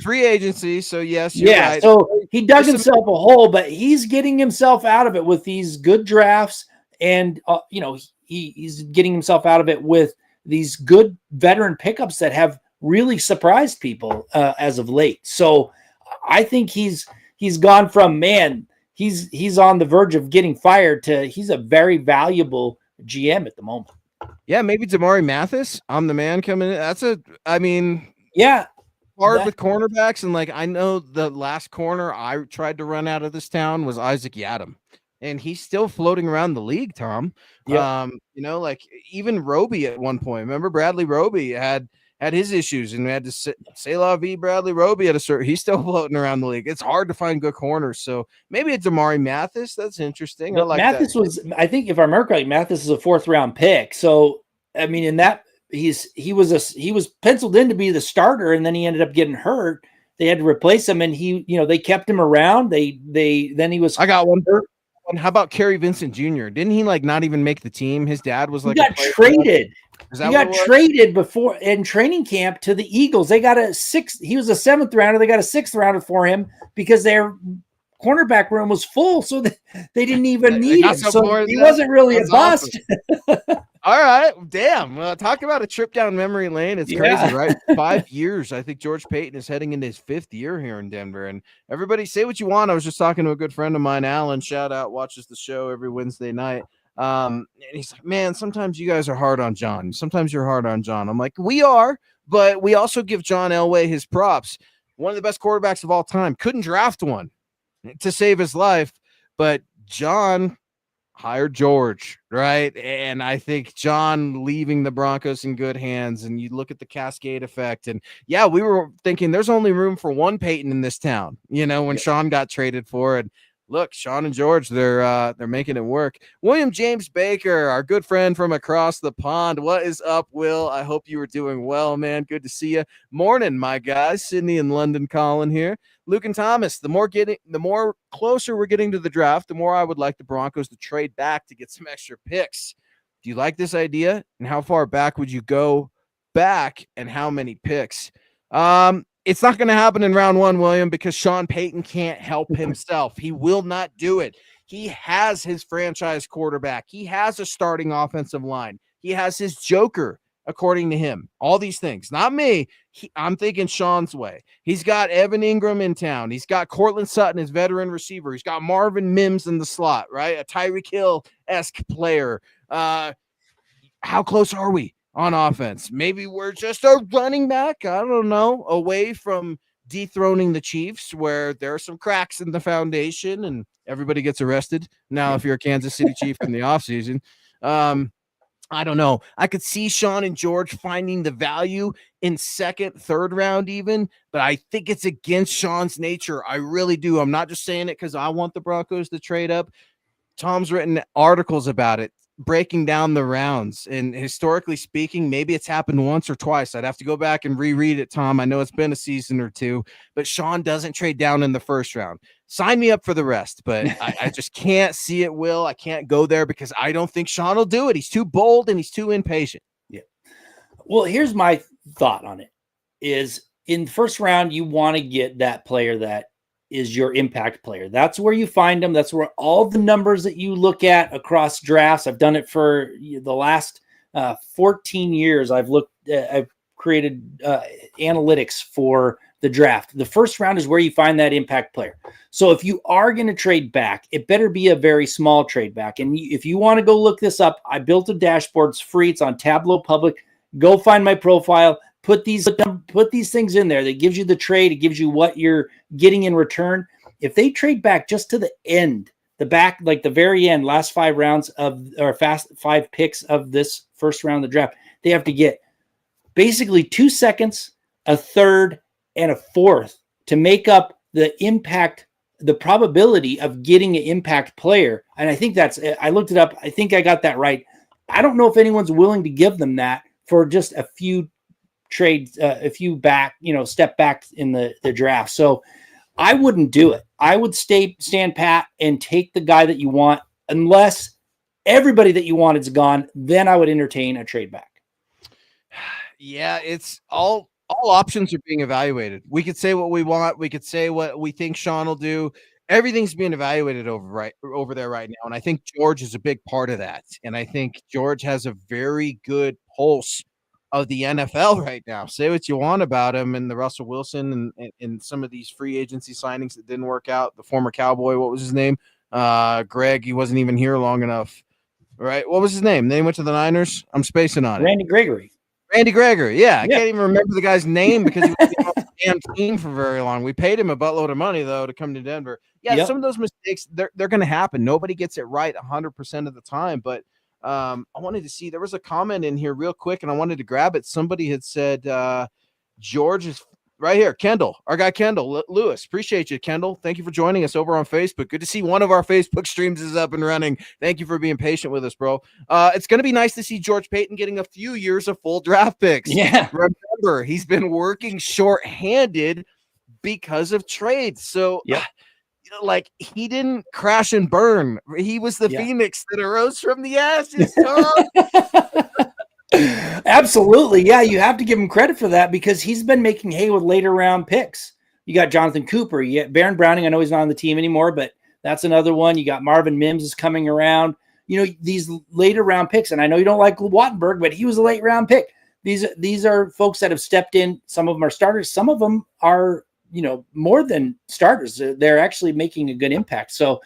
Free agency, so yes, you're right. So he dug himself a hole, but he's getting himself out of it with these good drafts, and he's getting himself out of it with these good veteran pickups that have really surprised people as of late. So I think he's gone from, man, he's on the verge of getting fired to he's a very valuable GM at the moment. Yeah, maybe Damari Mathis. I'm the man coming in. Yeah. Hard with cornerbacks, and like I know the last corner I tried to run out of this town was Isaac Yadam, and he's still floating around the league, Tom. Yeah. Like even Roby at one point. Remember Bradley Roby had his issues, and we had to say la vie Bradley Roby at a certain. He's still floating around the league. It's hard to find good corners, so maybe it's Damari Mathis. That's interesting. But I like Mathis that. was, I think, if I remember correctly, Mathis is a 4th round pick. So I mean, in that he was penciled in to be the starter, and then he ended up getting hurt. They had to replace him, and they kept him around. Then he was. I got one. How about Kerry Vincent Jr.? Didn't he like not even make the team? His dad was like he got traded. He got traded before in training camp to the Eagles. They got he was a 7th rounder. They got a 6th rounder for him because their cornerback room was full, so they didn't even need him. So he wasn't really a bust. Awesome. All right, damn. Well, talk about a trip down memory lane. It's crazy, right? 5 years. I think George Paton is heading into his 5th year here in Denver. And everybody, say what you want. I was just talking to a good friend of mine, Alan. Shout out, watches the show every Wednesday night. And he's like, man, sometimes you guys are hard on John. Sometimes you're hard on John. I'm like, we are, but we also give John Elway his props. One of the best quarterbacks of all time. Couldn't draft one to save his life, but John hired George, right? And I think John leaving the Broncos in good hands, and you look at the cascade effect, and yeah, we were thinking there's only room for one Peyton in this town, when Sean got traded for it. Look, Sean and George, they're making it work. William James Baker, our good friend from across the pond. What is up, Will? I hope you were doing well, man. Good to see you. Morning, my guys. Sydney and London calling here. Luke and Thomas, the more closer we're getting to the draft, the more I would like the Broncos to trade back to get some extra picks. Do you like this idea? And how far back would you go back, and how many picks? It's not going to happen in round 1, William, because Sean Payton can't help himself. He will not do it. He has his franchise quarterback. He has a starting offensive line. He has his joker, according to him. All these things. Not me. I'm thinking Sean's way. He's got Evan Ingram in town. He's got Cortland Sutton, his veteran receiver. He's got Marvin Mims in the slot, right? A Tyreek Hill-esque player. How close are we on offense? Maybe we're just a running back, I don't know, away from dethroning the Chiefs, where there are some cracks in the foundation and everybody gets arrested. Now, if you're a Kansas City Chief in the offseason, I don't know. I could see Sean and George finding the value in 2nd, 3rd round even, but I think it's against Sean's nature. I really do. I'm not just saying it because I want the Broncos to trade up. Tom's written articles about it, breaking down the rounds, and historically speaking, maybe it's happened once or twice. I'd have to go back and reread it, Tom. I know it's been a season or two, but Sean doesn't trade down in the 1st round. Sign me up for the rest, but I just can't see it, Will. I can't go there because I don't think Sean will do it. He's too bold and he's too impatient. Yeah. Well, here's my thought on it is in the 1st round, you want to get that player that is your impact player. That's where you find them. That's where all the numbers that you look at across drafts. I've done it for the last 14 years. I've created analytics for the draft. The 1st round is where you find that impact player. So if you are going to trade back, it better be a very small trade back. And if you want to go look this up, I built a dashboard. It's free. It's on Tableau Public. Go find my profile. Put these things in there. That gives you the trade. It gives you what you're getting in return. If they trade back just to the end, like the very end, last 5 rounds fast 5 picks of this 1st round of the draft, they have to get basically 2 seconds, a 3rd, and a 4th to make up the impact, the probability of getting an impact player. And I think I looked it up. I think I got that right. I don't know if anyone's willing to give them that for just a few trades, a few step back in the draft. So I wouldn't do it. I would stand pat and take the guy that you want, unless everybody that you want is gone. Then I would entertain a trade back. Yeah, it's all options are being evaluated. We could say what we want. We could say what we think Sean will do. Everything's being evaluated over there right now. And I think George is a big part of that. And I think George has a very good pulse of the NFL right now. Say what you want about him and the Russell Wilson and some of these free agency signings that didn't work out. The former Cowboy, what was his name? Greg, he wasn't even here long enough. Right? What was his name? Then he went to the Niners. I'm spacing on it. Randy Gregory. Randy Gregory. Yeah, I can't even remember the guy's name because he was on the damn team for very long. We paid him a buttload of money though to come to Denver. Yeah, some of those mistakes they're going to happen. Nobody gets it right 100% of the time. But I wanted to see, there was a comment in here real quick, and I wanted to grab it. Somebody had said George is right here. Kendall, our guy Kendall Lewis. Appreciate you, Kendall. Thank you for joining us over on Facebook. Good to see one of our Facebook streams is up and running. Thank you for being patient with us, bro. It's going to be nice to see George Paton getting a few years of full draft picks. Yeah. Remember, he's been working shorthanded because of trades. So, like, he didn't crash and burn. He was the phoenix that arose from the ashes. Absolutely. Yeah, you have to give him credit for that because he's been making hay with later round picks. You got Jonathan Cooper, you got Baron Browning. I know he's not on the team anymore, but that's another one. You got Marvin Mims is coming around. You know, these later round picks, and I know you don't like Wattenberg, but he was a late round pick. These are folks that have stepped in. Some of them are starters. Some of them are, you know, more than starters. They're actually making a good impact. So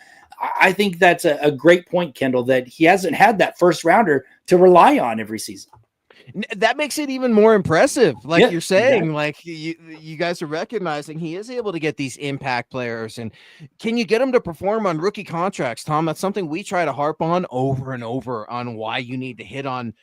I think that's a great point, Kendall, that he hasn't had that first rounder to rely on every season. That makes it even more impressive. Like you're saying, like you guys are recognizing he is able to get these impact players. And can you get them to perform on rookie contracts, Tom? That's something we try to harp on over and over on why you need to hit on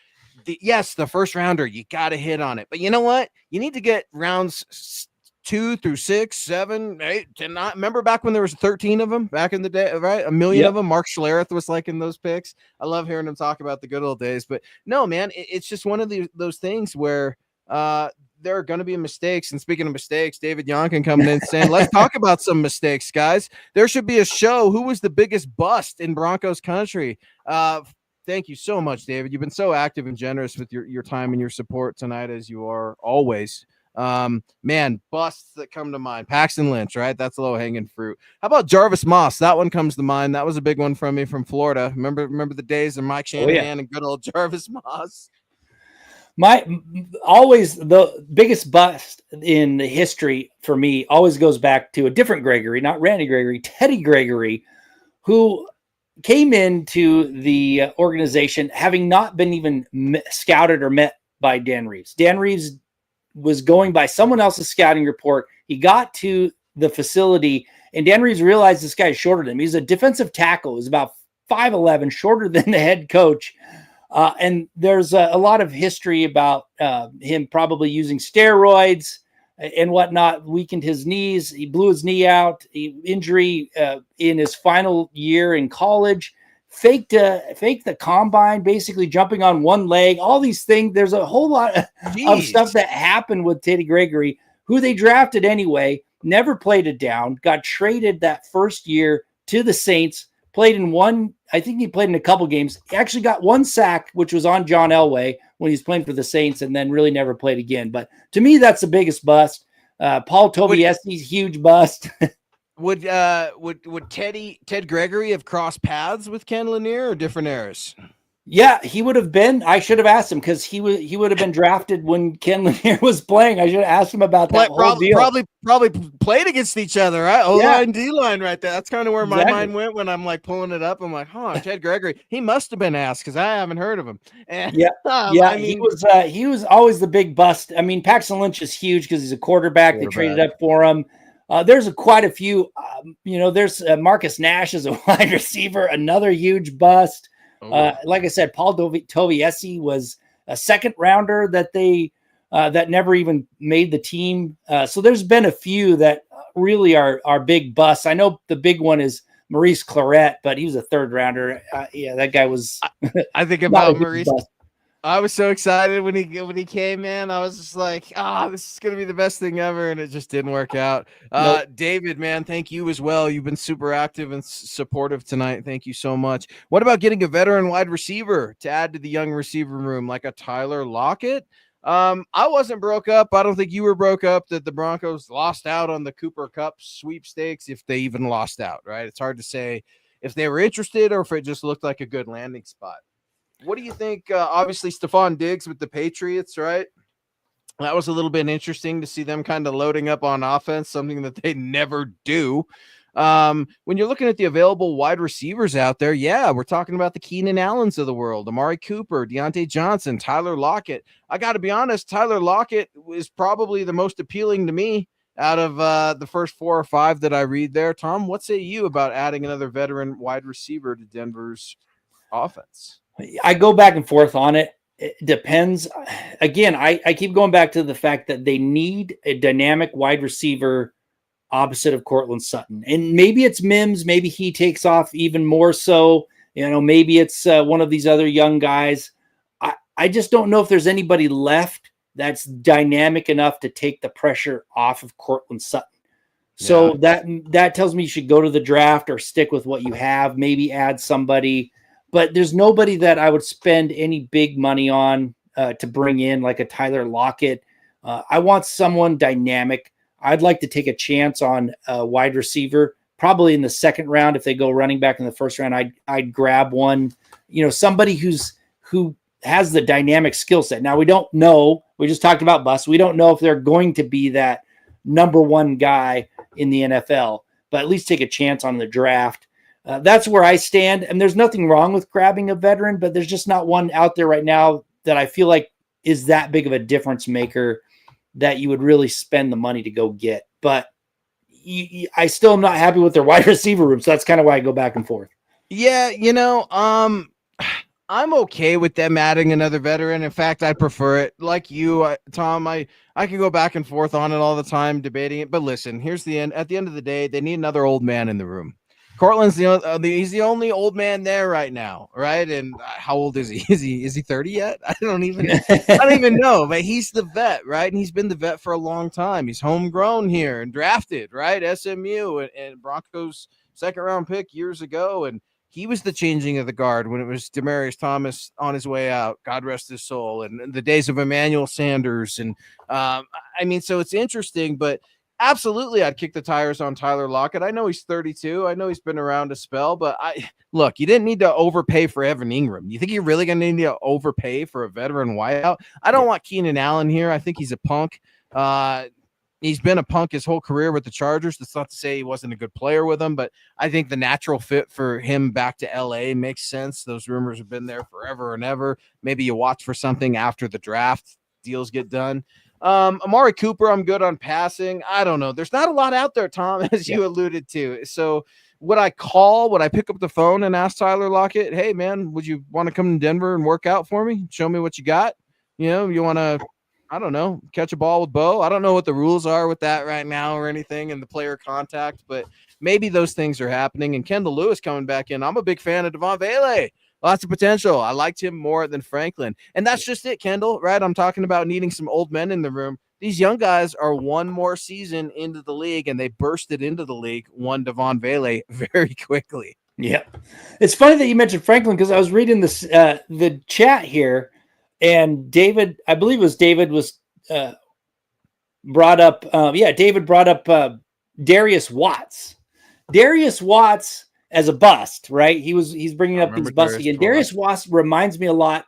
the first rounder. You got to hit on it. But you know what? You need to get rounds 2 through 6, 7, 8, 10, 9. Remember back when there was 13 of them back in the day, right? A million of them. Mark Schlereth was like in those picks. I love hearing him talk about the good old days. But no, man, it's just one of those things where there are going to be mistakes. And speaking of mistakes, David Yonkin coming in saying, let's talk about some mistakes, guys. There should be a show. Who was the biggest bust in Broncos country? Thank you so much, David. You've been so active and generous with your time and your support tonight, as you are always. Man, busts that come to mind. Paxton Lynch, right? That's low hanging fruit. How about Jarvis Moss? That one comes to mind. That was a big one from me from Florida. Remember the days of Mike Shanahan and good old Jarvis Moss. Always the biggest bust in the history for me always goes back to a different Gregory, not Randy Gregory, Teddy Gregory, who came into the organization having not been even scouted or met by Dan Reeves. Dan Reeves was going by someone else's scouting report. He got to the facility and Dan Reeves realized this guy is shorter than him. He's a defensive tackle. He's about 5'11", shorter than the head coach. And there's a lot of history about him probably using steroids and whatnot, weakened his knees. He blew his knee out, injury in his final year in college. Faked the combine, basically jumping on one leg, all these things. There's a whole lot of stuff that happened with Teddy Gregory, who they drafted anyway, never played it down, got traded that first year to the Saints, played in one, I think he played in a couple games. He actually got one sack, which was on John Elway when he was playing for the Saints, and then really never played again. But to me, that's the biggest bust. Paul Tobiasi's huge bust. Would Ted Gregory have crossed paths with Ken Lanier or different eras? Yeah, he would have been. I should have asked him because he would have been drafted when Ken Lanier was playing. I should have asked him about that whole deal. Probably played against each other, right? O-line, D-line right there. That's kind of where my mind went when I'm like pulling it up. I'm like, Ted Gregory. He must have been asked because I haven't heard of him. And, he was always the big bust. I mean, Paxton Lynch is huge because he's a quarterback. They traded up for him. There's quite a few. There's Marcus Nash as a wide receiver, another huge bust. Like I said, Paul Tobiasi was a second rounder that they that never even made the team. So there's been a few that really are big busts. I know the big one is Maurice Claret, but he was a third rounder. That guy was. I think about Maurice. I was so excited when he came in. I was just like, this is going to be the best thing ever. And it just didn't work out. Nope. David, man, thank you as well. You've been super active and supportive tonight. Thank you so much. What about getting a veteran wide receiver to add to the young receiver room, like a Tyler Lockett? I wasn't broke up. I don't think you were broke up that the Broncos lost out on the Cooper Cup sweepstakes, if they even lost out, right? It's hard to say if they were interested or if it just looked like a good landing spot. What do you think? Obviously, Stephon Diggs with the Patriots, right? That was a little bit interesting to see them kind of loading up on offense, something that they never do. When you're looking at the available wide receivers out there, yeah, we're talking about the Keenan Allens of the world, Amari Cooper, Deontay Johnson, Tyler Lockett. I got to be honest, Tyler Lockett is probably the most appealing to me out of the first 4 or 5 that I read there. Tom, what say you about adding another veteran wide receiver to Denver's offense? I go back and forth on it. It depends. Again, I keep going back to the fact that they need a dynamic wide receiver opposite of Cortland Sutton. And maybe it's Mims. Maybe he takes off even more so. Maybe it's one of these other young guys. I just don't know if there's anybody left that's dynamic enough to take the pressure off of Cortland Sutton. So that tells me you should go to the draft or stick with what you have, maybe add somebody. But there's nobody that I would spend any big money on to bring in, like a Tyler Lockett. I want someone dynamic. I'd like to take a chance on a wide receiver, probably in the second round. If they go running back in the first round, I'd grab one. Somebody who has the dynamic skill set. Now, we don't know. We just talked about Bus. We don't know if they're going to be that number one guy in the NFL, but at least take a chance on the draft. That's where I stand, and there's nothing wrong with grabbing a veteran, but there's just not one out there right now that I feel like is that big of a difference maker that you would really spend the money to go get. But I still am not happy with their wide receiver room, so that's kind of why I go back and forth. Yeah, I'm okay with them adding another veteran. In fact, I prefer it. Like you, Tom, I can go back and forth on it all the time, debating it. But listen, here's the end. At the end of the day, they need another old man in the room. Cortland's he's the only old man there right now, right? And how old is he? Is he 30 yet? I don't even know. But he's the vet, right? And he's been the vet for a long time. He's homegrown here and drafted, right? SMU and Broncos second round pick years ago, and he was the changing of the guard when it was Demaryius Thomas on his way out. God rest his soul. And the days of Emmanuel Sanders, and so it's interesting, but. Absolutely, I'd kick the tires on Tyler Lockett. I know he's 32. I know he's been around a spell, but you didn't need to overpay for Evan Ingram. You think you're really going to need to overpay for a veteran wideout? I don't want Keenan Allen here. I think he's a punk. He's been a punk his whole career with the Chargers. That's not to say he wasn't a good player with them, but I think the natural fit for him back to LA makes sense. Those rumors have been there forever and ever. Maybe you watch for something after the draft deals get done. Amari Cooper, I'm good on passing. I don't know. There's not a lot out there, Tom, as you alluded to. So would I pick up the phone and ask Tyler Lockett, hey, man, would you want to come to Denver and work out for me? Show me what you got? You want to, I don't know, catch a ball with Bo? I don't know what the rules are with that right now or anything in the player contact, but maybe those things are happening. And Kendall Lewis coming back in. I'm a big fan of Devon Vele. Lots of potential. I liked him more than Franklin. And that's just it, Kendall, right? I'm talking about needing some old men in the room. These young guys are one more season into the league, and they bursted into the league, won Devon Vele very quickly. Yeah. It's funny that you mentioned Franklin because I was reading this the chat here, and David, I believe it was David, was brought up. David brought up Darius Watts. Darius Watts as a bust, right? He's bringing up these busts again. Darius Watts reminds me a lot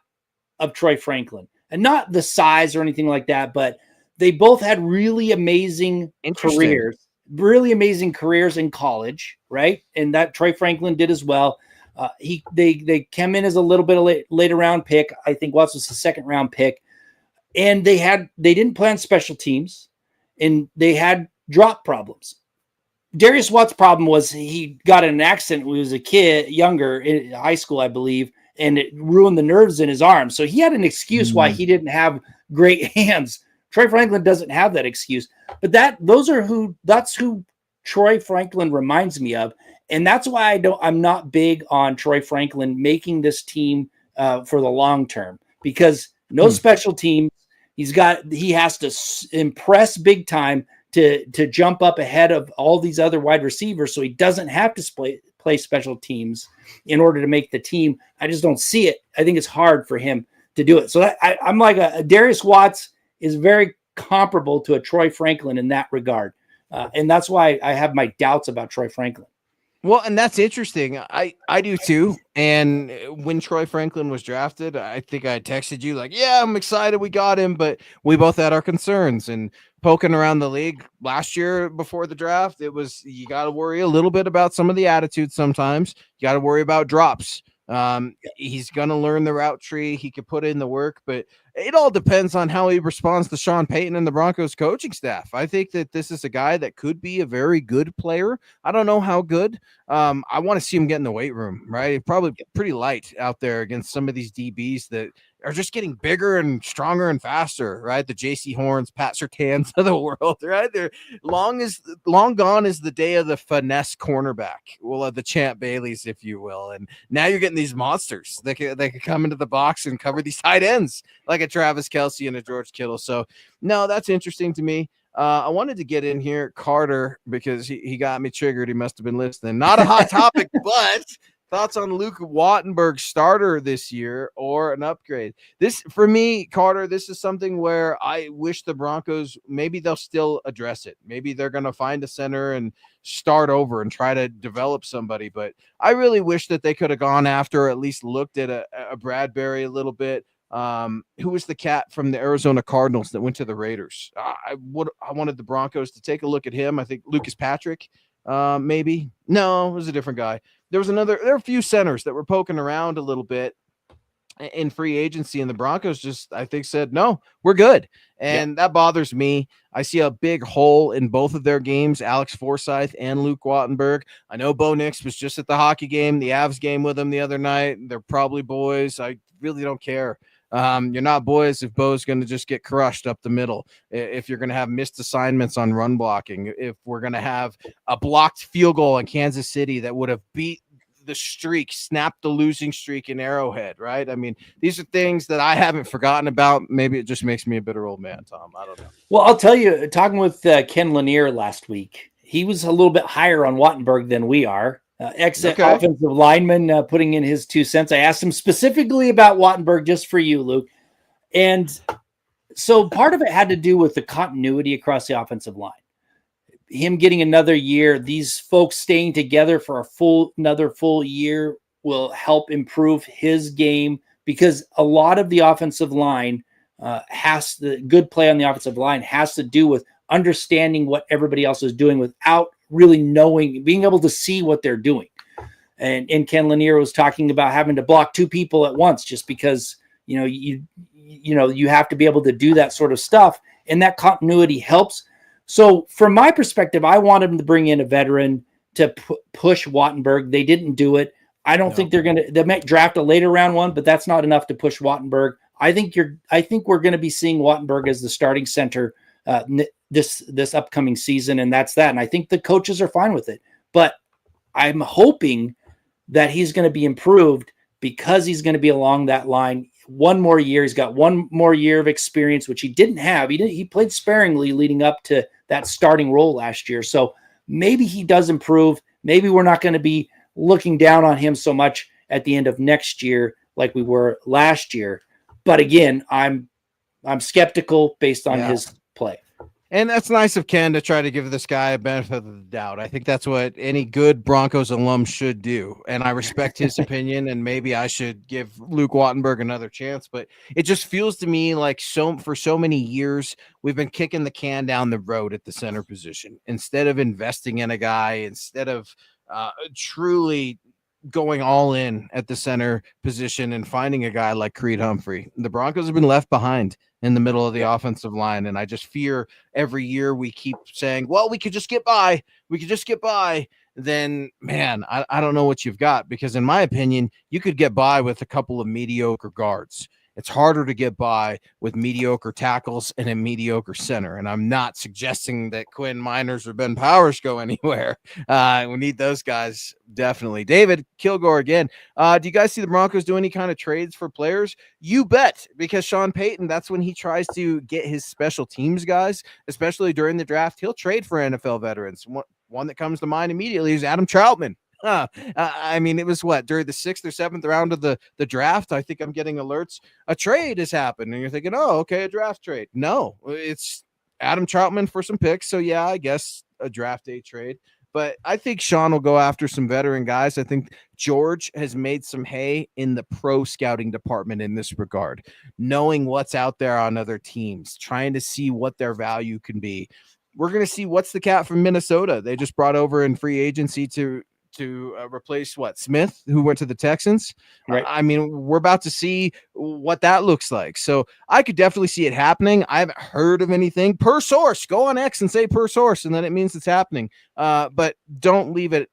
of Troy Franklin, and not the size or anything like that, but they both had really amazing careers in college, right? And that Troy Franklin did as well. They came in as a little bit of later round pick. I think Watts was the second round pick, and they didn't play on special teams, and they had drop problems. Darius Watts' problem was he got in an accident when he was a kid, younger, in high school, I believe, and it ruined the nerves in his arm. So he had an excuse why he didn't have great hands. Troy Franklin doesn't have that excuse. But that's who Troy Franklin reminds me of. And that's why I'm not big on Troy Franklin making this team for the long term, because no special teams. He has to impress big time to jump up ahead of all these other wide receivers, so he doesn't have to play special teams in order to make the team. I just don't see it. I think it's hard for him to do it. So I'm like a Darius Watts is very comparable to a Troy Franklin in that regard. And that's why I have my doubts about Troy Franklin. Well, and that's interesting. I do too. And when Troy Franklin was drafted, I think I texted you like, "Yeah, I'm excited we got him," but we both had our concerns. And poking around the league last year before the draft, it was you got to worry a little bit about some of the attitudes. Sometimes you got to worry about drops. He's gonna learn the route tree. He could put in the work, but it all depends on how he responds to Sean Payton and the Broncos coaching staff. I think that this is a guy that could be a very good player. I don't know how good. I want to see him get in the weight room, right? Probably pretty light out there against some of these DBs that are just getting bigger and stronger and faster, right? The JC Horns, Pat Surtains of the world, right? They're long gone is the day of the finesse cornerback, well, the Champ Baileys, if you will. And now you're getting these monsters that can come into the box and cover these tight ends like a Travis Kelce and a George Kittle. So no, that's interesting to me. I wanted to get in here, Carter, because he got me triggered. He must have been listening. Not a hot topic, but thoughts on Luke Wattenberg starter this year or an upgrade? This, for me, Carter, this is something where I wish the Broncos, maybe they'll still address it. Maybe they're going to find a center and start over and try to develop somebody. But I really wish that they could have gone after or at least looked at a Bradbury a little bit. Who was the cat from the Arizona Cardinals that went to the Raiders? I wanted the Broncos to take a look at him. I think Lucas Patrick, maybe. No, it was a different guy. There were a few centers that were poking around a little bit in free agency, and the Broncos just, I think, said, no, we're good. And that bothers me. I see a big hole in both of their games, Alex Forsyth and Luke Wattenberg. I know Bo Nix was just at the hockey game, the Avs game with him the other night. They're probably boys. I really don't care. You're not boys if Bo's going to just get crushed up the middle, if you're going to have missed assignments on run blocking, if we're going to have a blocked field goal in Kansas City that would have beat the streak, snapped the losing streak in Arrowhead, right? I mean, these are things that I haven't forgotten about. Maybe it just makes me a bitter old man, Tom. I don't know. Well, I'll tell you, talking with Ken Lanier last week, he was a little bit higher on Wattenberg than we are. Offensive lineman putting in his 2 cents. I asked him specifically about Wattenberg just for you, Luke. And so part of it had to do with the continuity across the offensive line. Him getting another year, these folks staying together for another full year will help improve his game, because a lot of the offensive line good play on the offensive line has to do with understanding what everybody else is doing without really being able to see what they're doing. And Ken Lanier was talking about having to block 2 people at once just because, you have to be able to do that sort of stuff, and that continuity helps. So from my perspective, I want them to bring in a veteran to push Wattenberg. They didn't do it. I don't think they might draft a later round one, but that's not enough to push Wattenberg. I think we're going to be seeing Wattenberg as the starting center this upcoming season, and that's that. And I think the coaches are fine with it, but I'm hoping that he's going to be improved because he's going to be along that line one more year. He's got one more year of experience, which he didn't have. He played sparingly leading up to that starting role last year. So maybe he does improve. Maybe we're not going to be looking down on him so much at the end of next year like we were last year. But again, I'm skeptical based on his play. And that's nice of Ken to try to give this guy a benefit of the doubt. I think that's what any good Broncos alum should do. And I respect his opinion, and maybe I should give Luke Wattenberg another chance. But it just feels to me like for so many years, we've been kicking the can down the road at the center position instead of investing in a guy, instead of truly going all in at the center position and finding a guy like Creed Humphrey. The Broncos have been left behind in the middle of the offensive line. And I just fear every year we keep saying, well, we could just get by. Then, man, I don't know what you've got, because in my opinion, you could get by with a couple of mediocre guards. It's harder to get by with mediocre tackles and a mediocre center. And I'm not suggesting that Quinn Miners or Ben Powers go anywhere. We need those guys, definitely. David Kilgore again. Do you guys see the Broncos do any kind of trades for players? You bet, because Sean Payton, that's when he tries to get his special teams guys, especially during the draft. He'll trade for NFL veterans. One that comes to mind immediately is Adam Troutman. I mean, it was during the 6th or 7th round of the draft. I think I'm getting alerts. A trade has happened, and you're thinking, oh, okay, a draft trade. No, it's Adam Troutman for some picks. So yeah, I guess a draft day trade. But I think Sean will go after some veteran guys. I think George has made some hay in the pro scouting department in this regard, knowing what's out there on other teams, trying to see what their value can be. We're going to see what's the cat from Minnesota. They just brought over in free agency to replace Smith, who went to the Texans. Right. I mean, we're about to see what that looks like. So I could definitely see it happening. I haven't heard of anything per source. Go on X and say per source, and then it means it's happening. But don't leave it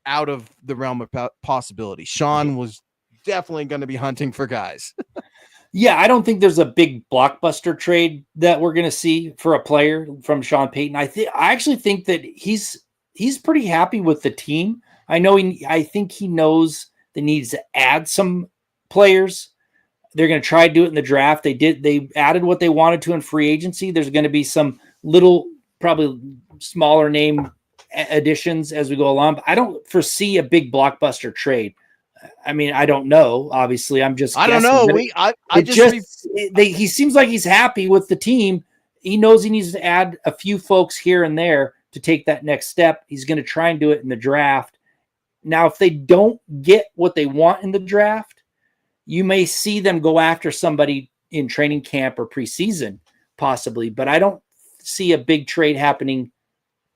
out of the realm of possibility. Sean was definitely going to be hunting for guys. Yeah, I don't think there's a big blockbuster trade that we're going to see for a player from Sean Payton. I actually think that he's pretty happy with the team. I think he knows that needs to add some players. They're going to try to do it in the draft. They added what they wanted to in free agency. There's going to be some little, probably smaller name additions as we go along. But I don't foresee a big blockbuster trade. I mean, I don't know. Obviously, I'm just. I don't know. He seems like he's happy with the team. He knows he needs to add a few folks here and there to take that next step. He's going to try and do it in the draft. Now, if they don't get what they want in the draft, you may see them go after somebody in training camp or preseason, possibly. But I don't see a big trade happening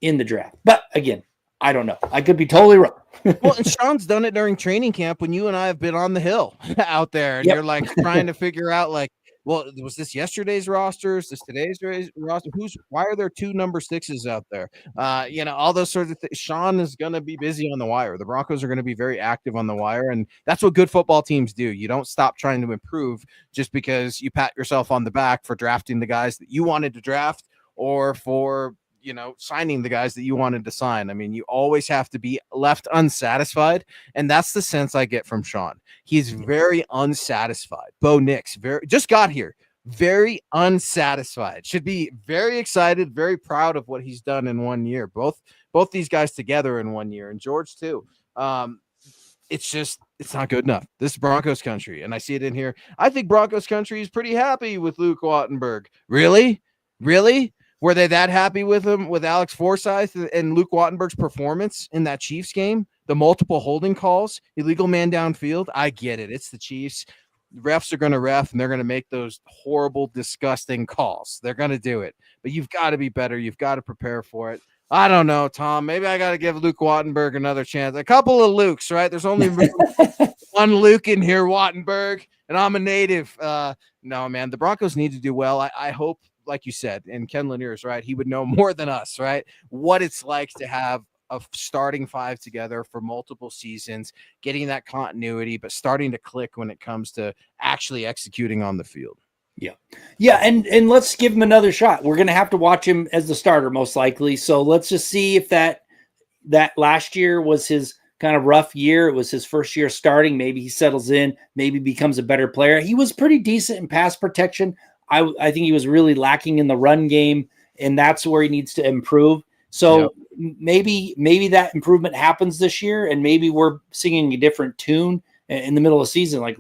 in the draft. But again, I don't know. I could be totally wrong. Well, and Sean's done it during training camp when you and I have been on the hill out there, and you're like trying to figure out, like, well, was this yesterday's roster? Is this today's roster? Why are there 2 number 6s out there? All those sorts of things. Sean is going to be busy on the wire. The Broncos are going to be very active on the wire, and that's what good football teams do. You don't stop trying to improve just because you pat yourself on the back for drafting the guys that you wanted to draft or for signing the guys that you wanted to sign. I mean, you always have to be left unsatisfied. And that's the sense I get from Sean. He's very unsatisfied. Bo Nix just got here. Very unsatisfied. Should be very excited, very proud of what he's done in 1 year. Both these guys together in 1 year, and George too. It's not good enough. This is Broncos country, and I see it in here. I think Broncos country is pretty happy with Luke Wattenberg. Really? Were they that happy with him, with Alex Forsyth and Luke Wattenberg's performance in that Chiefs game? The multiple holding calls, illegal man downfield. I get it. It's the Chiefs. The refs are going to ref, and they're going to make those horrible, disgusting calls. They're going to do it. But you've got to be better. You've got to prepare for it. I don't know, Tom. Maybe I got to give Luke Wattenberg another chance. A couple of Lukes, right? There's only one Luke in here, Wattenberg, and I'm a native. No, man. The Broncos need to do well. I hope, like you said, and Ken Lanier is right, he would know more than us, right? What it's like to have a starting 5 together for multiple seasons, getting that continuity, but starting to click when it comes to actually executing on the field. Yeah, and let's give him another shot. We're going to have to watch him as the starter most likely. So let's just see if that last year was his kind of rough year. It was his first year starting. Maybe he settles in, maybe becomes a better player. He was pretty decent in pass protection. I think he was really lacking in the run game, and that's where he needs to improve. So maybe that improvement happens this year, and maybe we're singing a different tune in the middle of the season. Like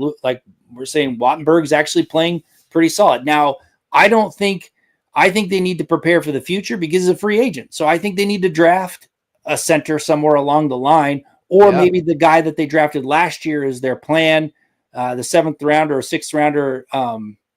we're saying, Wattenberg's actually playing pretty solid. Now, I think they need to prepare for the future because he's a free agent. So I think they need to draft a center somewhere along the line, or maybe the guy that they drafted last year is their plan. The 7th rounder or 6th rounder,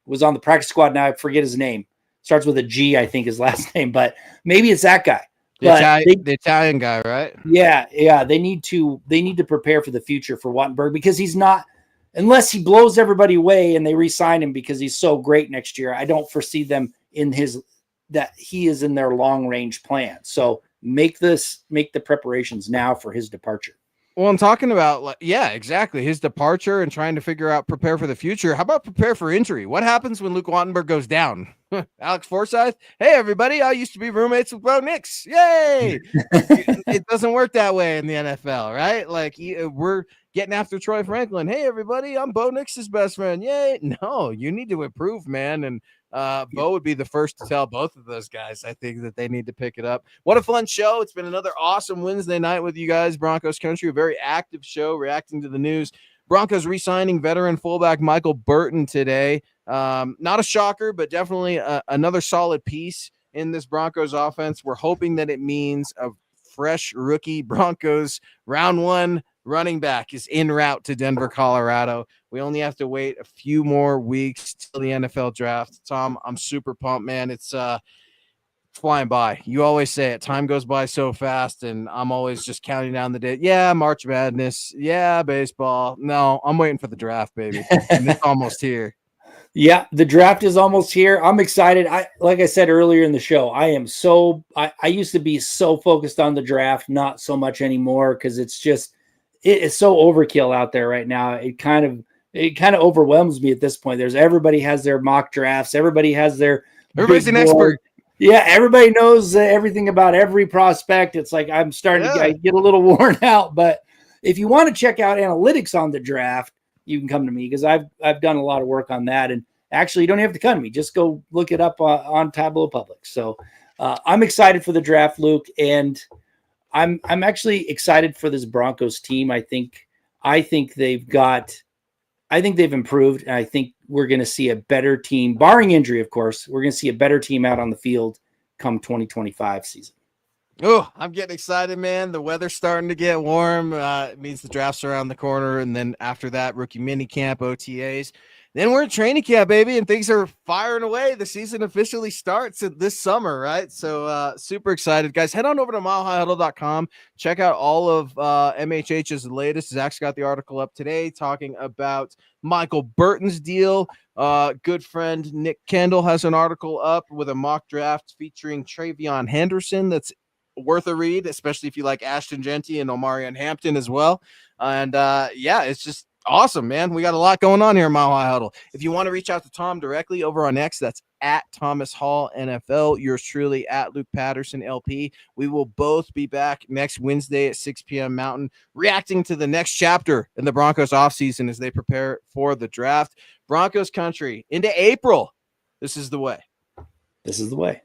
was on the practice squad. Now I forget his name. Starts with a G, I think his last name, but maybe it's that guy. The Italian guy, right? Yeah. They need to prepare for the future for Wattenberg because he's not, unless he blows everybody away and they re-sign him because he's so great next year. I don't foresee them that he is in their long range plan. So make the preparations now for his departure. Well, I'm talking about, exactly. His departure and trying to prepare for the future. How about prepare for injury? What happens when Luke Wattenberg goes down? Alex Forsyth? Hey, everybody. I used to be roommates with Bo Nix. Yay. It doesn't work that way in the NFL, right? Like, we're getting after Troy Franklin. Hey, everybody. I'm Bo Nix's best friend. Yay. No, you need to improve, man. And Bo would be the first to tell both of those guys, I think, that they need to pick it up. What a fun show. It's been another awesome Wednesday night with you guys, Broncos country, a very active show reacting to the news. Broncos re-signing veteran fullback Michael Burton today. Not a shocker, but definitely another solid piece in this Broncos offense. We're hoping that it means a fresh rookie Broncos round 1 running back is en route to Denver, Colorado. We only have to wait a few more weeks till the NFL draft. Tom, I'm super pumped, man. It's flying by. You always say it. Time goes by so fast, and I'm always just counting down the day. Yeah, March Madness. Yeah, baseball. No, I'm waiting for the draft, baby. And it's almost here. Yeah, the draft is almost here. I'm excited. Like I said earlier in the show, I used to be so focused on the draft, not so much anymore, because it's so overkill out there right now. It kind of overwhelms me at this point. Everybody has their mock drafts. Everybody's an expert. Yeah, everybody knows everything about every prospect. It's like I'm starting to get a little worn out. But if you want to check out analytics on the draft, you can come to me, because I've done a lot of work on that. And actually, you don't have to come to me. Just go look it up on Tableau Public. So I'm excited for the draft, Luke, and I'm actually excited for this Broncos team. I think they've improved, and I think we're going to see a better team, barring injury, of course. We're going to see a better team out on the field come 2025 season. Oh, I'm getting excited, man. The weather's starting to get warm. It means the draft's around the corner. And then after that, rookie mini camp, OTAs. Then we're in training camp, baby, and things are firing away. The season officially starts this summer, right? So super excited. Guys, head on over to milehighhuddle.com. Check out all of MHH's latest. Zach's got the article up today talking about Michael Burton's deal. Good friend Nick Kendall has an article up with a mock draft featuring Travion Henderson that's worth a read, especially if you like Ashton Genty and Omarion Hampton as well. And it's just awesome, man. We got a lot going on here in Mile High Huddle. If you want to reach out to Tom directly over on X, that's at Thomas Hall NFL. Yours truly at Luke Patterson LP. We will both be back next Wednesday at 6 p.m. Mountain, reacting to the next chapter in the Broncos offseason as they prepare for the draft. Broncos country into April. This is the way. This is the way.